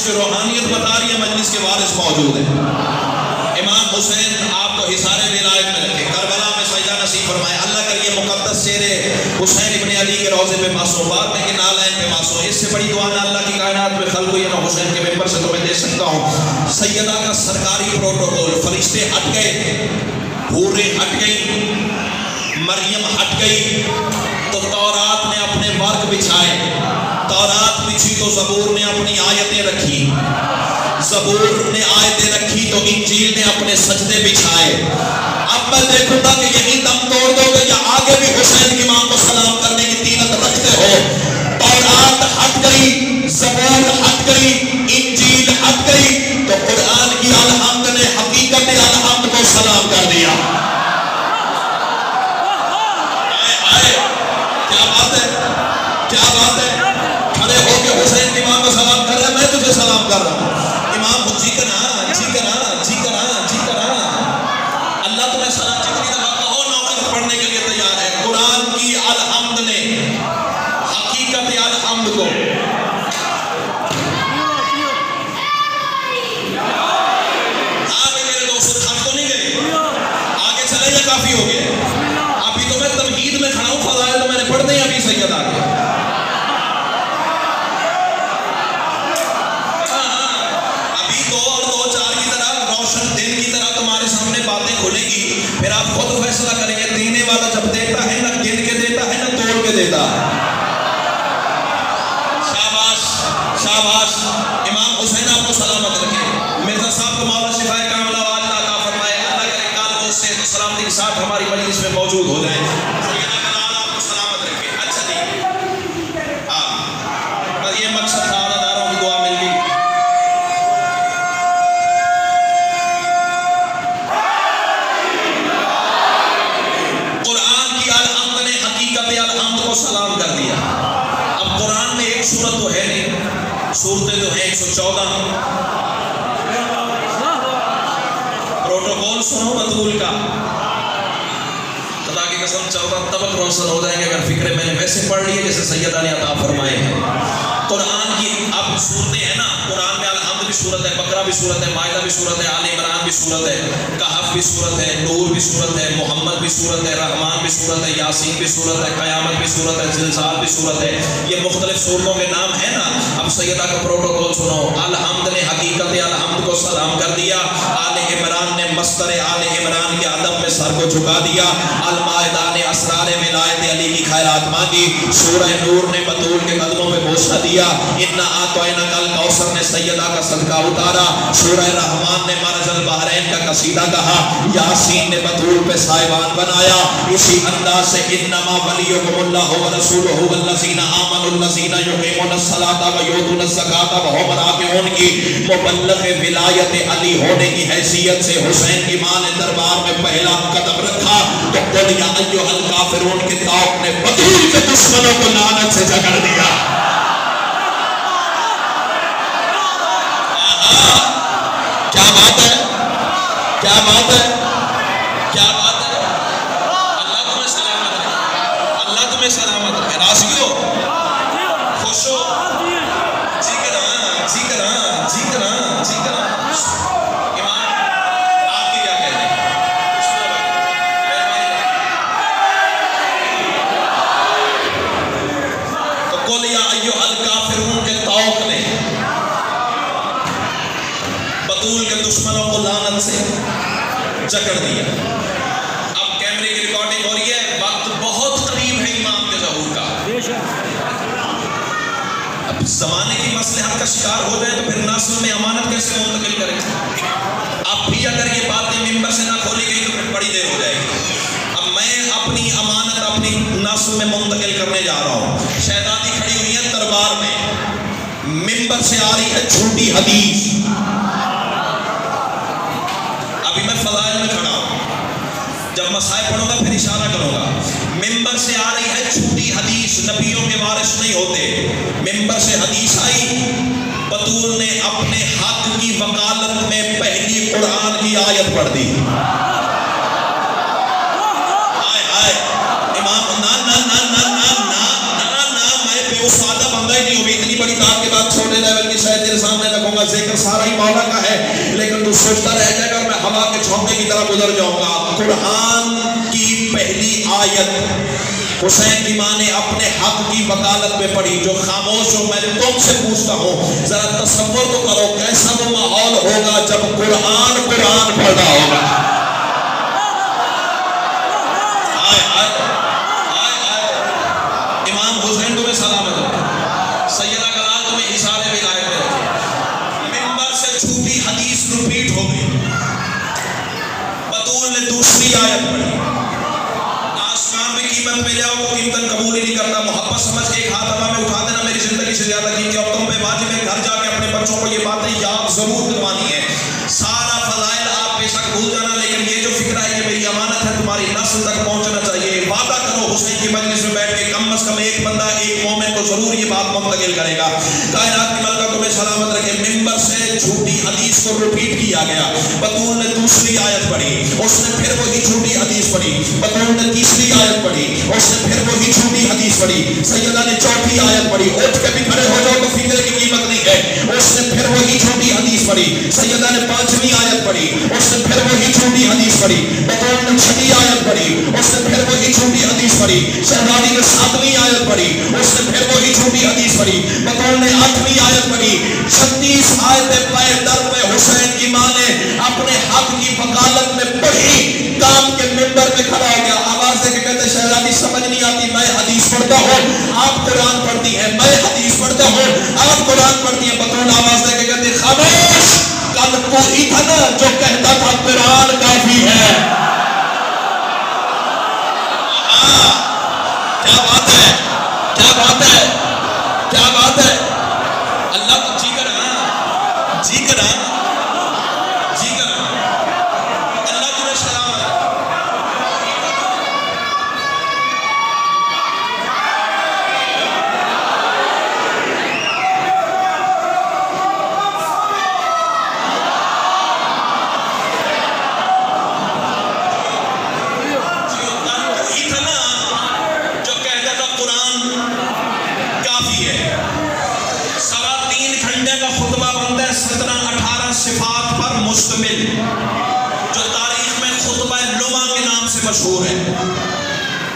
روحانیت بتا رہی ہے، مجلس کے وارث موجود ہیں۔ امام حسین آپ کو حصار ولایت میں رکھے، کربلا میں سجدہ نصیب فرمائے۔ اللہ کریے مقدس شیر حسین ابن علی کے روضے پہ معصوم، بعد میں کہ نالین پہ معصوم، اس سے بڑی دعا نہ اللہ کی کائنات میں خلق ہوئی ہے، میں حسین کے ممبر سے تمہیں دے سکتا ہوں۔ سیدہ کا سرکاری پروٹوکول، فرشتے ہٹ گئے، حوریں ہٹ گئی، مریم ہٹ گئی، تو تورات نے اپنے ورق بچھائے، تورات بچھی تو زبور نے اپنی آیتیں رکھی، زبور نے آیتیں رکھی تو انجیل نے اپنے سجدے بچھائے۔ اب میں دیکھوں گا کہ یہی دم توڑ دو گے یا آگے بھی حسین کی ماں کو سلام کرنے کی طینت رکھتے ہو۔ تورات ہٹ گئی، زبور ہٹ گئی، انجیل ہٹ گئی، تو قرآن کی الحمد نے حقیقت الحمد کو سلام کر دیا۔ کیا بات ہے، کیا بات ہے؟ کھڑے ہو کے حسین کی ماں کو سلام کر رہا ہے، میں تجھے سلام کر رہا ہوں۔ امام جی کرا جی کرا جی کرا جی کرا، اللہ تمہیں سلام جتنی دفعہ کہو نوبت پڑھنے کے لیے تیار ہے۔ قرآن کی الحمد نے حقیقت الحمد کو، آگے میرے دوست تھک تو نہیں گئے؟ آگے چلے یا کافی ہو گئے؟ ابھی تو میں تمہید میں کھڑا ہوں، فضائل تو میں نے پڑھ دیں ابھی سید آگے۔ ابھی 2 اور 2 4 کی طرح روشن دن کی طرح تمہارے سامنے باتیں کھلے گی، پھر آپ خود فیصلہ کریں گے۔ دینے والا جب دیتا ہے نہ گن کے دیتا ہے نہ توڑ کے دیتا ہے۔ شاباش شاباش، امام حسین آپ کو سلامت رکھے، مرزا صاحب کو مولا شفائے کاملہ واجلہ عطا فرمائے، اللہ کرے کال کو سے سلامتی کے ساتھ ہماری مجلس میں موجود ہو جائیں۔ سیدہ کلال آپ کو سلامت رکھے۔ اچھا جی، بس یہ مقصد تھا، عزاداروں کی دعا مل گئی۔ قرآن کی الحمد نے حقیقت الحمد کو سلام کر دیا۔ اب قرآن میں ایک سورت تو ہے نہیں، سورتیں تو ہیں 114۔ پروٹوکول سنو بطول کا، خدا کی قسم 14 طبق روشن ہو جائیں گے اگر فکرے میں نے ویسے پڑھ لی ہے جیسے سیدہ نے عطا فرمائے ہیں۔ قرآن کی اب صورتیں ہیں نا، قرآن میں الحمد بھی صورت ہے، بقرہ بھی صورت ہے، مائدہ بھی صورت ہے، آل عمران بھی صورت ہے، کہف بھی صورت ہے، نور بھی صورت ہے، محمد بھی صورت ہے، رحمان بھی صورت ہے، یاسین بھی صورت ہے، قیامت بھی صورت ہے، زلزال بھی صورت ہے، یہ مختلف صورتوں کے نام ہیں نا۔ اب سیدہ کا پروٹوکول سنو، الحمد نے حقیقت الحمد کو سلام کر دیا، آل عمران نے مصدر آل عمران کے ادب میں سر کو جھکا دیا، المائدہ نے اسرار ولایت علی کی خیرات مانگی، سورہ نور نے بطول کے قدموں پہ بوسہ دیا، انا اعطیناک الکوثر نے سیدہ کا صدقہ اتارا، سورہ رحمان نے مرج البحرین کا قصیدہ کہا، یاسین نے بطول پہ سائبان بنایا۔ اسی انداز سے انما ولیکم اللہ ورسولہ والذین آمنوا الذین یقیمون الصلاۃ ویؤتون الزکاۃ وهم راکعون کی مبلغ ولایت علی ہونے کی حیثیت سے حسین کی ماں نے دربار میں پہلا قدم رکھا تو قل یا ایھا الکافرون کے طاق نے بطول کے دشمنوں کو لعنت سے جھگڑ دیا۔ کیا بات ہے، کیا بات ہے، کیا بات ہے۔ اللہ تمہیں سلامت رکھے، اللہ تمہیں سلامت رکھے۔ راضی ہو، خوش ہو، جی کراں جی کراں جی بطول کے دشمنوں کو لعنت سے جکڑ دیا. اب کیمرے کی ریکارڈنگ ہو رہی ہے، وقت بہت قریب ہے امام کے ظہور کا. اب زمانے کی مصلحت کا شکار ہو جائے تو پھر نسل میں امانت کیسے منتقل کریں؟ اب بھی اگر یہ باتیں ممبر سے نہ کھولی گئی تو پھر بڑی دیر ہو جائے گی. اب میں اپنی امانت اپنی نسل میں منتقل کرنے جا رہا ہوں. شہزادی کھڑی ہوئی ہے دربار میں، ممبر سے آ رہی ہے جھوٹی حدیث. ابھی میں فضائل میں کھڑا ہوں، جب مسائل پڑھوں گا پھر اشارہ کروں گا. ممبر سے آ رہی ہے جھوٹی حدیث، نبیوں کے وارث نہیں ہوتے. ممبر سے حدیث آئی، بطول نے اپنے حق کی وکالت میں پہلی قرآن کی آیت پڑھ دی. آئے آئے امام نا نا نا نا نا نا نا میں بے سادہ بندہ ہی نہیں ہوں. اتنی بڑی بات کے بعد چھوٹے لیول کی شاید تیرے سامنے رکھوں گا. ذکر سارا ہی مولا کا ہے، لیکن تو سوچتا رہ جائے گا اور میں ہوا کے چھونکے کی طرح گزر جاؤں گا. قرآن کی پہلی آیت حسین کی ماں نے اپنے حق کی وکالت میں پڑھی. جو خاموش ہو، میں تم سے پوچھتا ہوں، ذرا تصور تو کرو کیسا وہ ماحول ہوگا جب قرآن پڑھا ہوگا. امام حسین تمہیں سلامت ہے، سیدہ کلال تمہیں اشارے ولایت میں رکھے. ممبر سے جھوٹی حدیث ریپیٹ ہو گئی. بطول نے دوسری آیت پڑھی. آسمان میں قیمت میں جاؤ تو قیمت قبول ہی نہیں کرتا. محبت سمجھ کے ایک ہاتھ ہوا میں اٹھا دینا میری زندگی سے زیادہ کی. اب تم پہ واجب ہے گھر جا کے اپنے بچوں کو یہ باتیں یاد ضرور دلوانی ہے. سارا فضائل آپ بے شک بھول جانا، لیکن یہ جو فکر ہے یہ میری امانت ہے، تمہاری نسل تک پہنچنا چاہیے. وعدہ کرو حسین کی مجلس میں بیٹھ کے کم از کم ایک بندہ ایک مومن کو ضرور یہ بات منتقل کرے گا. کائنات کی ملکہ تمہیں سلامت رکھے. ممبر سے جھوٹی حدیث کو ریپیٹ کیا گیا. بطول نے دوسری آیت پڑھی، اس نے پھر وہی جھوٹی حدیث پڑھی. بطول نے تیسری آیت پڑھی، اس نے پھر وہی جھوٹی حدیث پڑھی. سیدہ نے چوتھی آیت پڑھی. اٹھ کے بھی کھڑے ہو جاؤ تو فکر کی قیمت نہیں ہے. اس نے پھر وہی جھوٹی حدیث پڑھی. سیدہ نے پانچویں آیت پڑھی، اس نے پھر وہی جھوٹی حدیث پڑھی. بطول نے چھٹی آیت پڑھی، اس نے پھر وہی جھوٹی حدیث پڑھی. شہزادی نے ساتویں آیت پڑھی، اس نے پھر وہی جھوٹی حدیث پڑھی. بطول نے آٹھویں آیت پڑھی. 36 آیتیں پائے در پہ حسین کی ماں نے اپنے حق کی وکالت میں پڑھی. کام کے ممبر پہ کھڑا ہو گیا. آواز دے کے کہتے شہزادی سمجھ نہیں آتی، میں حدیث پڑھتا ہوں آپ قرآن پڑھتی ہیں، میں حدیث پڑھتا ہوں آپ قرآن پڑھتی ہیں. بطول آواز دے کے کہتے خاموش، کل تو ہی تھا نا جو کہتا تھا قرآن کافی ہے. کیا بات ہے، کیا بات ہے، کیا بات ہے. اللہ تو جی کرا، جی کرا، جی کرا. اللہ تمہیں سلامت ہے. صفات پر مشتمل جو تاریخ میں خطبہ لما کے نام سے مشہور ہے،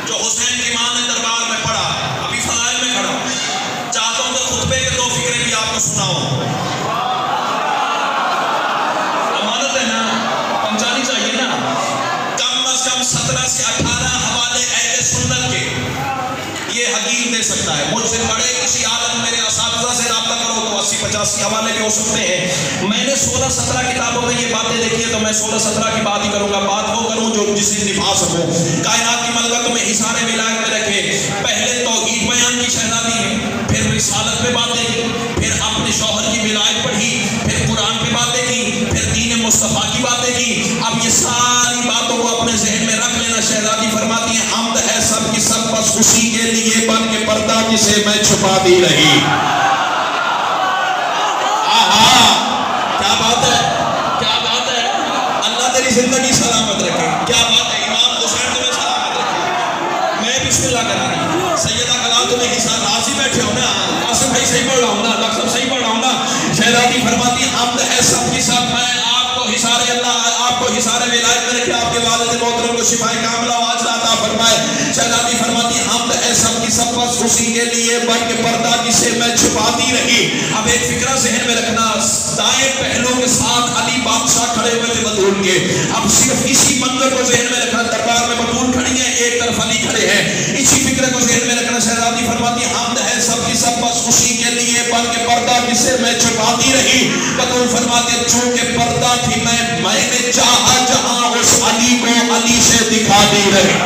جو حسین کی ماں نے دربار میں پڑھا. ابھی فضائل میں کھڑا چاہتا ہوں کہ خطبے کے 2 فقرے بھی آپ کو سناؤں. امانت ہے نا، پہنچانی چاہیے نا. کم از کم 17 سے 18 حوالے اہل سنت کے یہ حکیم دے سکتا ہے. مجھ سے بڑے کسی عالم میرے اساتذہ سے رابطہ کرو تو 80-85 حوالے بھی ہو سکتے ہیں. میں نے 16-17 کتابوں میں یہ باتیں دیکھی ہیں تو میں 16-17 کی بات ہی کروں گا. بات وہ کروں جو جسے نبھا سکوں. کائنات کی ملکہ تمہیں حصار ولایت میں رکھے. پہلے توحید بیان کی شہزادی نے، پھر رسالت پہ باتیں کی، پھر اپنے شوہر کی ولایت پڑھی، پھر قرآن پہ باتیں کی، پھر دین مصطفیٰ کی باتیں کی. اب یہ ساری باتوں کو اپنے ذہن میں رکھ لینا. شہزادی فرماتی ہیں حمد ہے سب کی سب بس اسی کے لیے بن کے پردہ جسے میں چھپا دی رہی. کیا بات ہے، کیا بات ہے. اللہ تیری زندگی سلامت رکھے. کیا بات ہے. امام حسین تمہیں سلامت رکھے. میں بسم اللہ کر رہی ہوں. سیدہ کلال تمہیں حساب راضی بیٹھے ہو نا. قاسم بھائی صحیح پڑھ رہا ہوں نا، لقب صحیح پڑھ رہا ہوں نا. شہزادی فرماتی حمد ہے سب کی سب، میں آپ کو حصار اللہ، آپ کو حصار ولایت میں رکھے، آپ کے والد محترم کو شفائے کاملہ و عاجلہ عطا فرمائے. شہزادی فرماتی حمد ہے سب کی سب بس اسی کے لیے بن کے پردہ جسے میں چھپاتی رہی. اب ایک فکرہ ذہن میں رکھنا، دائیں پہلو کے ساتھ علی بطول کے. اب صرف اسی منظر کو ذہن میں رکھنا, دربار میں بطول کھڑی ہیں, ایک طرف علی کھڑے ہیں, اسی فکر کو ذہن میں رکھنا. شہزادی فرماتی ہے حمد ہے سب کی سب بس اسی کے لیے بلکہ پردہ کسے میں چھپاتی رہی. بطول فرماتی ہے چونکہ پردہ تھی میں نے چاہا جہاں اس علی کو علی سے دکھاتی رہی.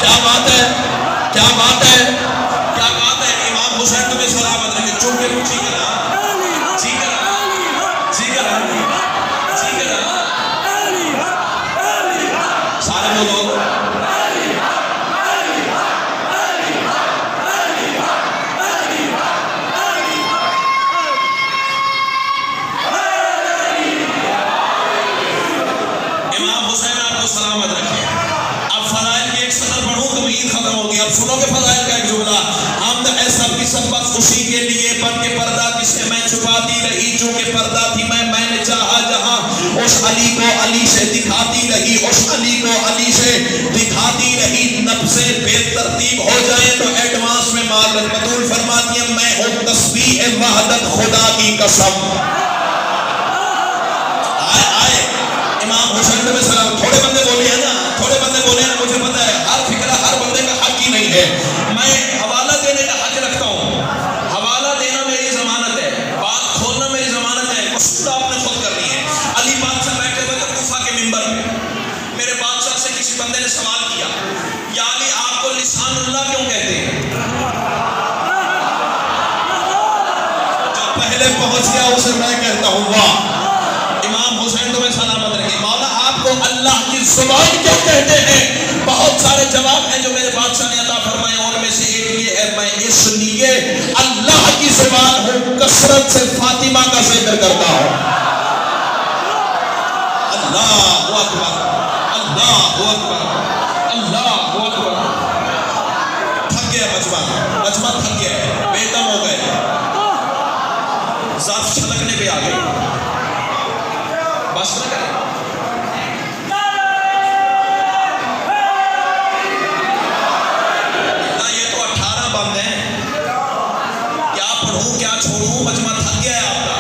کیا بات ہے, کیا بات ہے, کیا بات ہے. امام حسین تمہیں سلامت رکھے. چونکہ جی کرا جی کرا جی کرا جی کرا سارے بولو. امام حسین آپ کو سلامت رکھے. اب فضائل کی ایک سطر پڑھوں تو عید ختم ہوگی. اب سنو کہ فضائل کا ایک جملہ, حمد ہے سب کی سب بس اسی کے لیے بن کے پردہ کسے میں چھپاتی رہی. چونکہ پردہ تھی میں نے چاہا جہاں اس علی کو علی سے دکھاتی رہی, اس علی کو علی سے دکھاتی رہی. نفسیں بے ترتیب ہو جائیں تو ایڈوانس میں معذرت. بطول فرماتی ہے میں ہوں تسبیح وحدت خدا کی قسم. آئے امام حسین میں سلام. تھوڑے بندے بولے ہیں نا, تھوڑے بندے بولے ہیں نا, مجھے پتا ہے ہر فکرہ ہر بندے کا حق ہی نہیں ہے. میں حوالہ دینے کا حق رکھتا ہوں. حوالہ دینا میری ضمانت ہے, بات کھولنا میری ضمانت ہے. مقصود آپ نے خود کرنی ہے. علی بادشاہ بیٹھے ہوئے تھے کوفہ کے منبر پہ. میرے بادشاہ سے کسی بندے نے سوال کیا, یا علی آپ کو لسان اللہ کیوں کہتے ہیں؟ جو پہلے پہنچ گیا اسے میں کہتا ہوں واہ. امام حسین تمہیں سلامت رکھے. مولا آپ کو اللہ کی زبان کیوں کہتے ہیں؟ بہت سارے جواب ہیں جو میرے بادشاہ نے عطا فرمائے. ان میں سے ایک یہ ہے میں اس لیے اللہ کی زبان ہوں کثرت سے فاطمہ کا ذکر کرتا ہوں. اللہ اکبر, اللہ اکبر, اللہ اکبر. تھک گیا بچپن تھک گیا ہے, بے دم ہو گئے, ذات چھلکنے پہ آ گئی. بس نہ کریں. یہ تو 18 بند ہیں, کیا پڑھوں کیا چھوڑوں, مجمع تھک گیا ہے آپ کا.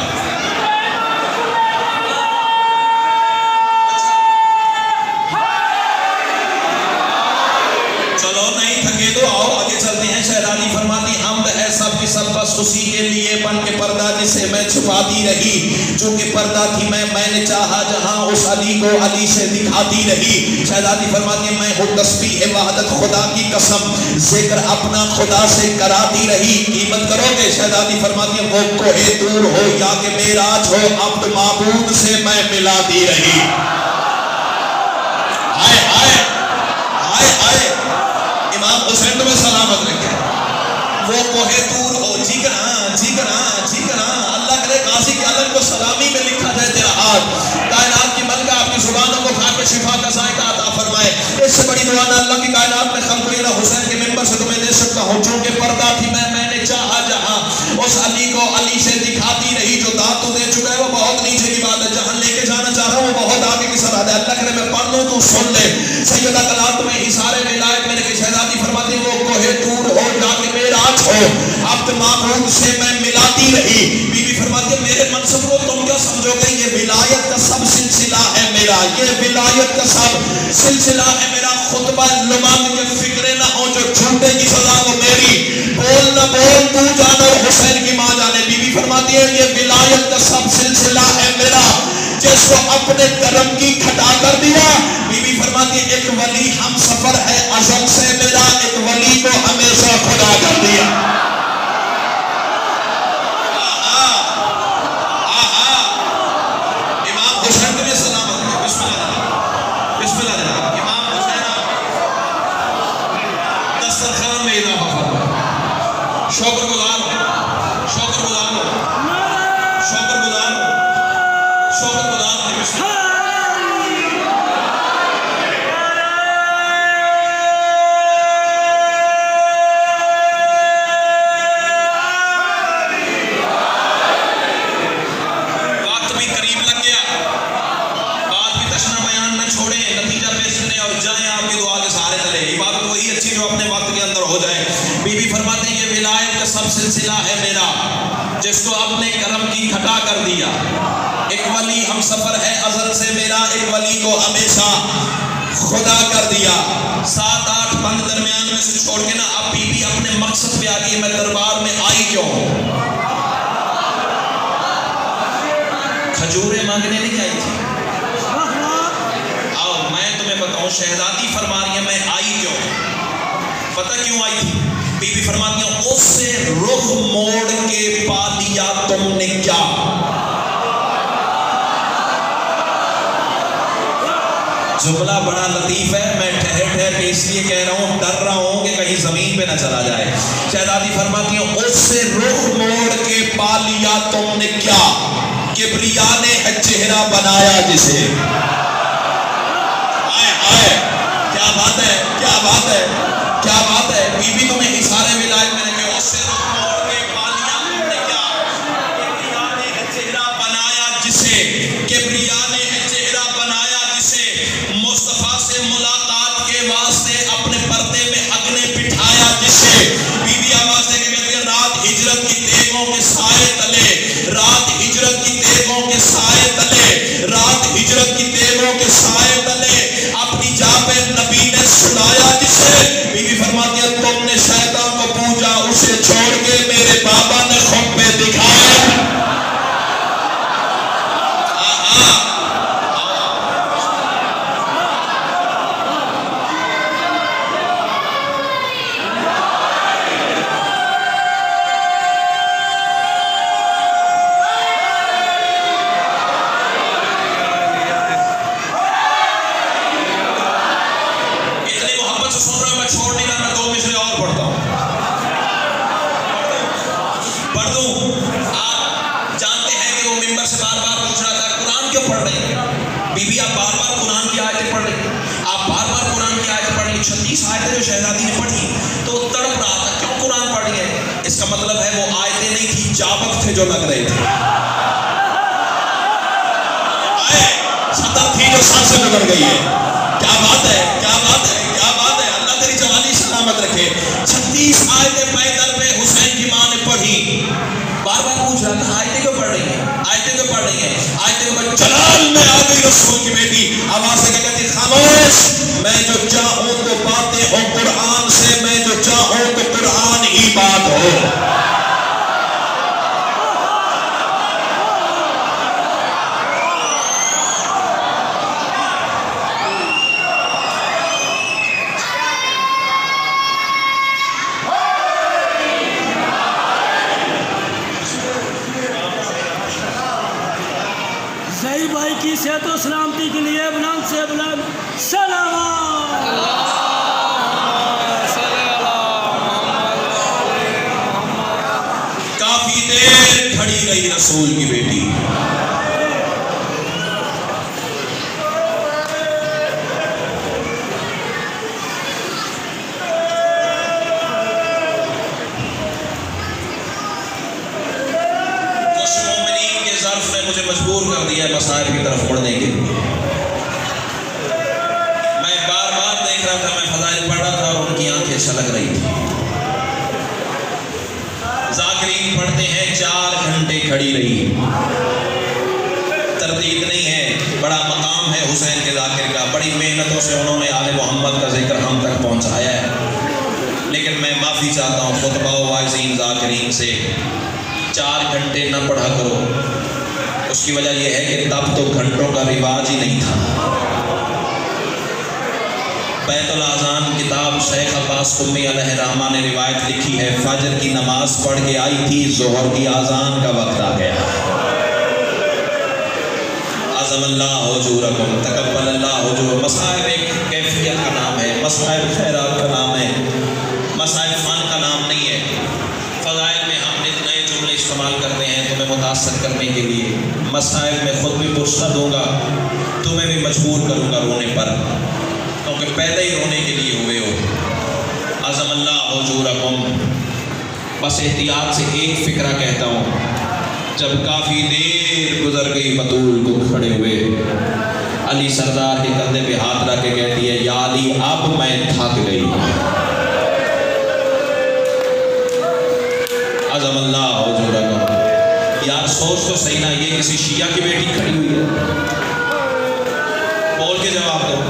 چلو نہیں تھکے تو آؤ آگے چلتے ہیں. شہزادی فرماتی حمد ہے سب کی سب بس اسی کے لیے بن کے پردہ جسے میں چھپاتی رہی. چونکہ پردہ تھی میں نے چاہا جہاں اس علی کو علی سے دکھاتی رہی. شہزادی فرماتی ہے میں ہوں تسبیح وحدت خدا کی قسم ذکر اپنا خدا سے کراتی رہی. قیمت کرو گے. شہزادی فرماتی ہے وہ کوہ طور ہو یا کہ معراج ہو عبد معبود سے میں ملاتی رہی. آئے آئے آئے آئے. امام حسین تمہیں سلامت رکھے. وہ کوہ طور ہو, جی کرا جی کرا جی کرا. اللہ کرے قاضی کے علم کو سلامی میں لکھا جائے تیرا ہاتھ. کائنات کی ملکہ آپ کی زبانوں کو کھا کے شفا کا ذائقہ عطا فرمائے. اس سے بڑی دعا نہ اللہ کی کائنات میں خلق الہ حسین کے ممبر سے تمہیں دے سکتا ہوں. چونکہ پردہ تھی میں نے چاہا جہاں اس علی کو علی سے دکھاتی رہی. جو داد تو دے چکا ہے وہ بہت نیچے کی بات ہے, جہاں لے کے جانا چاہ رہا ہوں وہ بہت آگے کی سرحد ہے. اللہ کرے میں پڑھ لوں تو سن لے. سیدہ کلات میں اثارے ولایت میں نے کہ شہزادی فرماتی وہ کوہ طور ہو جا کے معراج ہو عبد معبود سے میں ملاتی رہی. بی بی فرماتی ہے میرے منصب کو تم کیا سمجھو گے, یہ ولایت کا سب سلسلہ ہے میرا, یہ ولایت کا سب سلسلہ ہے میرا. خطبہ لمن یہ فکرے نہ ہو جو جھوٹے کی سزا وہ میری. بول نہ بول تو جانے اور حسین کی ماں جانے. بی بی فرماتی ہے یہ ولایت کا سب سلسلہ ہے میرا. جس کو اپنے کرم کی کھٹا کر دیا. بی بی فرماتی ہے ایک ولی ہم سفر ہے ازل سے میرا, ایک ولی کو ہمیشہ خدا کر دیا. امام حسین تمہیں سلامت ہے. بسم اللہ بسم اللہ جناب. امام حسین دسترخوان میں اضافہ فرمائے. شکر گزار ہو, شکر گزار ہو, شکر گزار ہو, شکر گزار ہو. بسم اللہ. کرم کی گھٹا کر دیا. ایک ولی ہم سفر ہے ازل سے میرا، ایک ولی کو ہمیشہ خدا کر دیا. 7-8 بند درمیان میں سے چھوڑ کے نا اب بی بی اپنے مقصد پہ آ گئی. میں دربار میں آئی کیوں؟ کھجوریں مانگنے نہیں آئی تھی. آؤ میں تمہیں بتاؤں، شہزادی فرما رہی ہے میں آئی کیوں؟ پتہ کیوں آئی تھی؟ بی بی فرماتی ہیں اس سے رخ موڑ کے پا لیا تم نے کیا؟ جملہ بڑا لطیف ہے، میں ٹھہر ٹھہر کے اس لیے کہہ رہا ہوں، ڈر رہا ہوں کہ کہیں زمین پہ نہ چلا جائے. شہزادی فرماتی ہیں اس سے رخ موڑ کے پا لیا تم نے کیا؟ کبریا نے ہے چہرہ بنایا جسے. آئے آئے کیا بات ہے، کیا بات ہے، کیا بات ہے. بی بی تمہیں اشارے ولایت میں رکھے. اس سے رخ موڑ کے پا لیا تم نے کیا؟ کبریا نے ہے چہرہ بنایا جسے، کبریا نے ہے چہرہ بنایا جسے، مصطفیٰ سے ملاقات کے واسطے اپنے پردے میں اگنے بٹھایا جسے. بی بی آواز دے کے کہتی ہے رات ہجرت کی دیگوں کے سائے تلے، رات ہجرت کی دیگوں کے سائے تلے، رات ہجرت کی دیگوں کے سائے تلے اپنی جا پہ نبی نے سلایا جسے. بی بی فرماتی ہے تم نے شیطان کو پوجا، اسے چھوڑ کے میرے بابا نے خود پہ دکھایا. شہزادی نے پڑھی تو تڑپ رہا تھا کیوں قرآن پڑھ رہی ہے. اس کا مطلب ہے وہ آیتیں نہیں تھی، جابق تھے جو لگ رہے تھے. صدر تھی جو سر سے گزر گئی ہے. کیا بات ہے، کیا بات ہے، کیا بات ہے. اللہ تیری جوانی سلامت رکھے. 36 آیتیں پیدل پہ حسین کی ماں نے پڑھی. بار بار پوچھ رہا تھا آیتیں کیوں پڑھ رہی ہیں، آیتیں کیوں پڑھ رہی ہیں، آیتیں کیوں پڑھ. جلال میں آ گئی رسول کی بیٹی. آواز سے کیا کہتی خاموش، میں جو چاہوں تو باتیں ہو قرآن سے، میں جو چاہوں تو قرآن ہی بات ہو. صحیح بھائی کی صحت و سلامتی کے لیے بلند سے بلند سلام. کافی دیر کھڑی رہی رسول کی بیٹی. کچھ مومنین کے ظرف نے مجھے مجبور کر دیا مصائب کی طرف مڑنے کے لیے. میں بار بار دیکھ رہا تھا، میں فضائل پڑھ رہا تھا اور ان کی آنکھیں چھلک رہی تھی. ذاکرین پڑھتے ہیں 4 گھنٹے کھڑی رہی. تردید نہیں ہے، بڑا مقام ہے حسین کے ذاکر کا. بڑی محنتوں سے انہوں نے آل محمد کا ذکر ہم تک پہنچایا ہے. لیکن میں معافی چاہتا ہوں خطبہ و واعظین ذاکرین سے. 4 گھنٹے نہ پڑھا کرو. اس کی وجہ یہ ہے کہ تب تو گھنٹوں کا رواج ہی نہیں تھا. بیت الاذان کتاب شیخ عباس قمی علیہ الرحمہ نے روایت لکھی ہے، فجر کی نماز پڑھ کے آئی تھی، ظہر کی اذان کا وقت آ گیا. عظم اللہ حضورکم، تقبل اللہ حضور. مصائب ایک کیفیت کا نام ہے، مصائب خیرات کا نام ہے، مصائب فن کا نام نہیں ہے. فضائل میں ہم نئے جملے استعمال کرتے ہیں تمہیں متاثر کرنے کے لیے. مصائب میں خود بھی پرسد ہوں گا، تمہیں بھی مجبور کروں گا رونے پر، کیونکہ پیدا ہی رونے کے لیے ہوئے ہو. عظم اللہ حضورکم. بس احتیاط سے ایک فکرہ کہتا ہوں. جب کافی دیر گزر گئی بطول کو کھڑے ہوئے، علی سردار کے کندھے پہ ہاتھ رکھ کے کہتی ہے یا علی اب میں تھک گئی. عظم اللہ حضورکم. یار سوچ سوچ تو صحیح نا، یہ کسی شیعہ کی بیٹی کھڑی ہوئی ہے؟ بول کے جواب دو،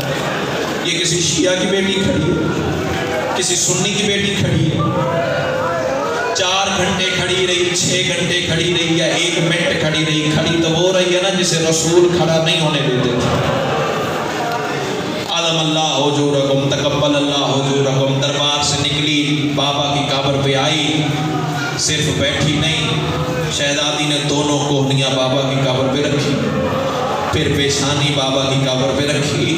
یہ کسی شیعہ کی بیٹی کھڑی ہے؟ کسی سنی کی بیٹی کھڑی ہے؟ 4 گھنٹے کھڑی رہی، 6 گھنٹے کھڑی رہی، یا 1 منٹ کھڑی رہی؟ کھڑی تو وہ رہی ہے نا جسے رسول کھڑا نہیں ہونے دیتے تھے۔ عظم اللہ حضورکم، تقبل اللہ حضورکم، دربار سے نکلی، بابا کی قبر پہ آئی، صرف بیٹھی نہیں، شہزادی نے دونوں کوہنیاں بابا کی قبر پہ رکھی، پھر پیشانی بابا کی قبر پہ رکھی۔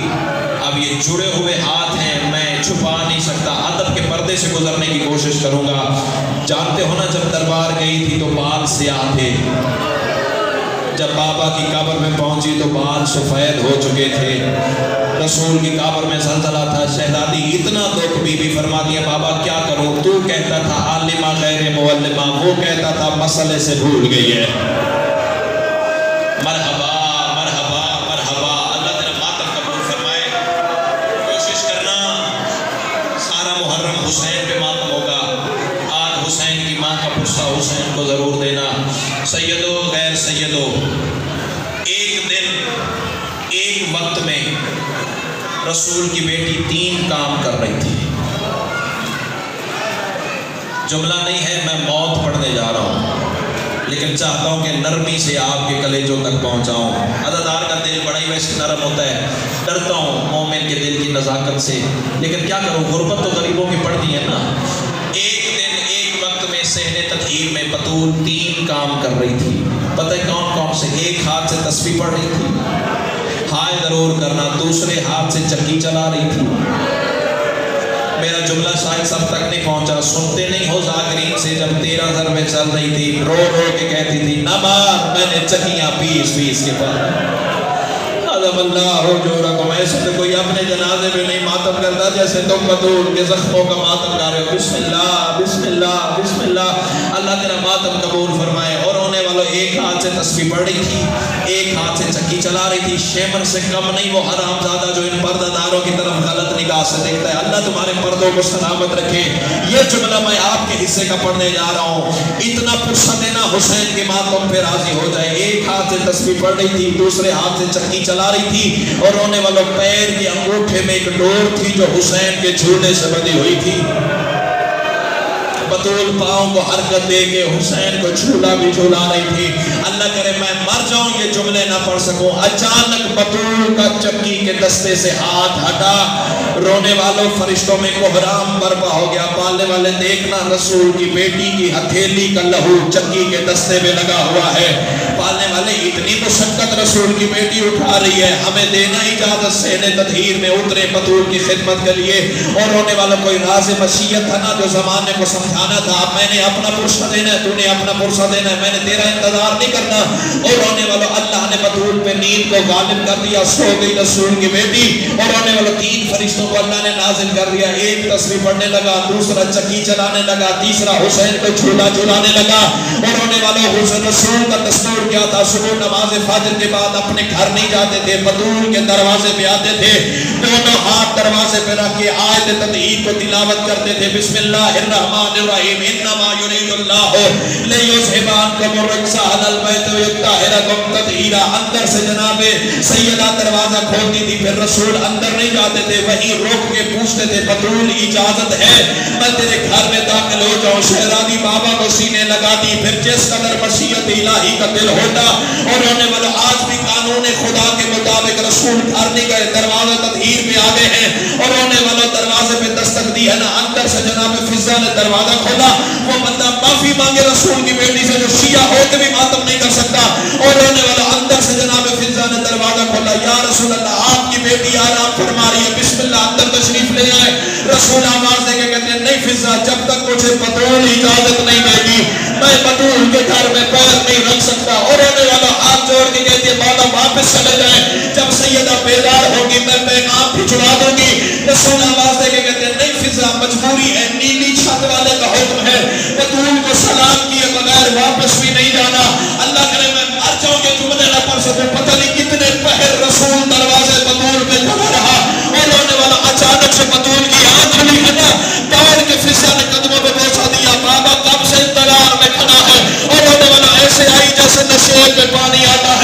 اب یہ جڑے ہوئے ہاتھ ہیں، میں چھپا نہیں سکتا، ادب کے پردے سے گزرنے کی کوشش کروں گا۔ جانتے ہو نا جب دربار گئی تھی تو بال سیاہ تھے، جب بابا کی قبر میں پہنچی تو بال سفید ہو چکے تھے۔ رسول کی قبر میں زلزلہ تھا، شہزادی اتنا دکھ، بی بی فرماتی ہے بابا کیا کروں، تو کہتا تھا عالمہ غیر معلمہ، وہ کہتا تھا مسئلے سے بھول گئی ہے۔ مرحبا مرحبا مرحبا، اللہ تیرا ماتم قبول فرمائے۔ کوشش کرنا سارا محرم حسین پہ ماتم ہوگا، آج حسین کی ماں کا پرسہ حسین کو ضرور دینا۔ سیدو غیر سیدو، ایک دن ایک وقت میں رسول کی بیٹی 3 کام کر رہی تھی۔ جملہ نہیں ہے، میں موت پڑھنے جا رہا ہوں، لیکن چاہتا ہوں کہ نرمی سے آپ کے کلیجوں تک پہنچاؤں۔ عزادار کا دل بڑا ہی ویسے نرم ہوتا ہے، ڈرتا ہوں مومن کے دل کی نزاکت سے، لیکن کیا کروں، غربت تو غریبوں کی پڑتی ہے نا۔ ایک دن ایک وقت میں صحن تطہیر میں بطول 3 کام کر رہی تھی۔ پتہ ہے کون کون سے؟ ایک ہاتھ سے تسبیح پڑھ رہی تھی، ہائے ضرور کرنا، دوسرے ہاتھ سے چکی چلا رہی تھی۔ میرا جملہ شاید سب تک نہیں پہنچا، سنتے نہیں ہو ذاکرین سے، جب 13 ضربیں چل رہی تھی رو رو کے کہتی تھی نہ مار، میں نے چکیاں 20 کے پاس۔ عظم اللہ حضورکم، ایسے تو کوئی اپنے جنازے میں نہیں ماتم کرتا جیسے تم بطول کے زخموں کا ماتم کر رہے ہو۔ بسم اللہ بسم اللہ بسم اللہ، اللہ تیرا ماتم قبول فرمائے۔ اور رونے والوں ایک ہاتھ سے تسبیح پڑھ رہی تھی، ایک ہاتھ سے چکی چلا رہی تھی۔ شیمن سے کم نہیں وہ حرام زادہ جو ان پردہ داروں کی طرف غلط نگاہ سے دیکھتا ہے۔ اللہ تمہارے پردوں کو سلامت رکھے۔ یہ جملہ میں آپ کے حصے کا پڑھنے جا رہا ہوں، اتنا پرسہ دینا حسین کے ماتم پہ راضی ہو جائے۔ ایک ہاتھ سے تسبیح پڑھ رہی تھی، دوسرے ہاتھ سے چکی چلا رہی تھی، اور رونے والوں پیر کے انگوٹھے میں ایک ڈور تھی جو حسین کے جھولے سے بندھی ہوئی تھی۔ بطول پاؤں کو حرکت دے کے حسین کو جھولا بھی جھولا رہی تھی۔ اللہ کرے میں مر جاؤں یہ جملے نہ پڑھ سکوں۔ اچانک بطول کا چکی کے دستے سے ہاتھ ہٹا، رونے والوں فرشتوں میں کوہرام برپا ہو گیا۔ پالنے والے دیکھنا رسول کی بیٹی کی ہتھیلی کا لہو چکی کے دستے میں لگا ہوا ہے۔ پالنے والے اتنی مشقت رسول کی بیٹی اٹھا رہی ہے، ہمیں دینا اجازت صحن تطہیر میں اترے بطول کی خدمت کے لیے۔ اور رونے والوں کوئی راز مشیت تھا نا جو زمانے کو سمجھانا تھا، اب میں نے اپنا پرسہ دینا ہے، تو نے اپنا پرسہ دینا ہے، میں نے تیرا انتظار نہیں کرنا۔ اور رونے والوں اللہ نے بطول پہ نیند کو غالب کر دیا، سو گئی رسول کی بیٹی۔ اور رونے والوں 3 فرشتوں کو اللہ نے نازل کر دیا، ایک تسبیح پڑھنے لگا، دوسرا چکی چلانے لگا، تیسرا حسین کو جھولا جھولانے لگا۔ اور رونے والوں حسین رسول کا دستور کیا تھا، صبح نماز فجر کے بعد اپنے گھر نہیں جاتے تھے، بطول کے دروازے پہ آتے تھے، دونوں ہاتھ دروازے پہ رکھ کے آیت تطہیر کو تلاوت کرتے تھے۔ بسم اللہ الرحمن الرحیم، انما یرید اللہ لیذھب عنکم الرجس اہل البیت ویطہرکم تطہیرا۔ اندر سے جناب سیدہ دروازہ کھولتی تھی، پھر رسول اندر نہیں جاتے تھے، وہیں روک کے پوچھتے تھے بطول اجازت ہے میں تیرے گھر میں داخل ہو جاؤں؟ شہزادی بابا کو سینے لگاتی، پھر جس قدر مشیت الہی کا دل ہوتا۔ اور رونے والا آج بھی قانون خدا کے مطابق رسول گھر نہیں گئے، دروازہ تطہیر پہ آ گئے ہیں۔ اور رونے والا دروازے پہ دستک دی ہے نا، اندر سے جناب فضا نے دروازہ کھولا، وہ بندہ معافی مانگے رسول کی بیٹی سے جو شیعہ ہو کے بھی ماتم نہیں کر سکتا۔ اور رونے والا اندر سے جناب فضا نے دروازہ کھولا، یا رسول اللہ آپ کی بیٹی آرام فرما رہی ہے، بسم اللہ اندر تشریف لے آئے۔ رسول آواز دے کے کہتے ہیں نہیں فضا، جب تک مجھے بطول اجازت نہیں دے گی میں بطول کے گھر میں پیر نہیں رکھ سکتا۔ اور رونے والا ہاتھ جوڑ کے کہتی ہے بابا واپس چلے جائیں، جب سیدہ بیدار ہوگی میں پیغام بھجوا دوں گی۔ رسول آواز دے کے کہتے ہیں نہیں فضا، مجبوری ہے، نیلی چھت والے کا حکم ہے، بطول کو سلام کیے بغیر واپس بھی نہیں جانا۔ اللہ کرے میں مر جاؤں کہ جملے نہ پڑھ سکوں، پتہ نہیں کتنے پہر رسول دروازے بطول میں کھڑا رہا۔ اور رونے والا اچانک سے بطول کی آنکھ کھلی ہے نا، دوڑ کے فضا نے قدموں پہ بوسہ دیا، بابا کب سے انتظار میں کھڑا ہے۔ اور رونے والا ایسے آئی جیسے نشے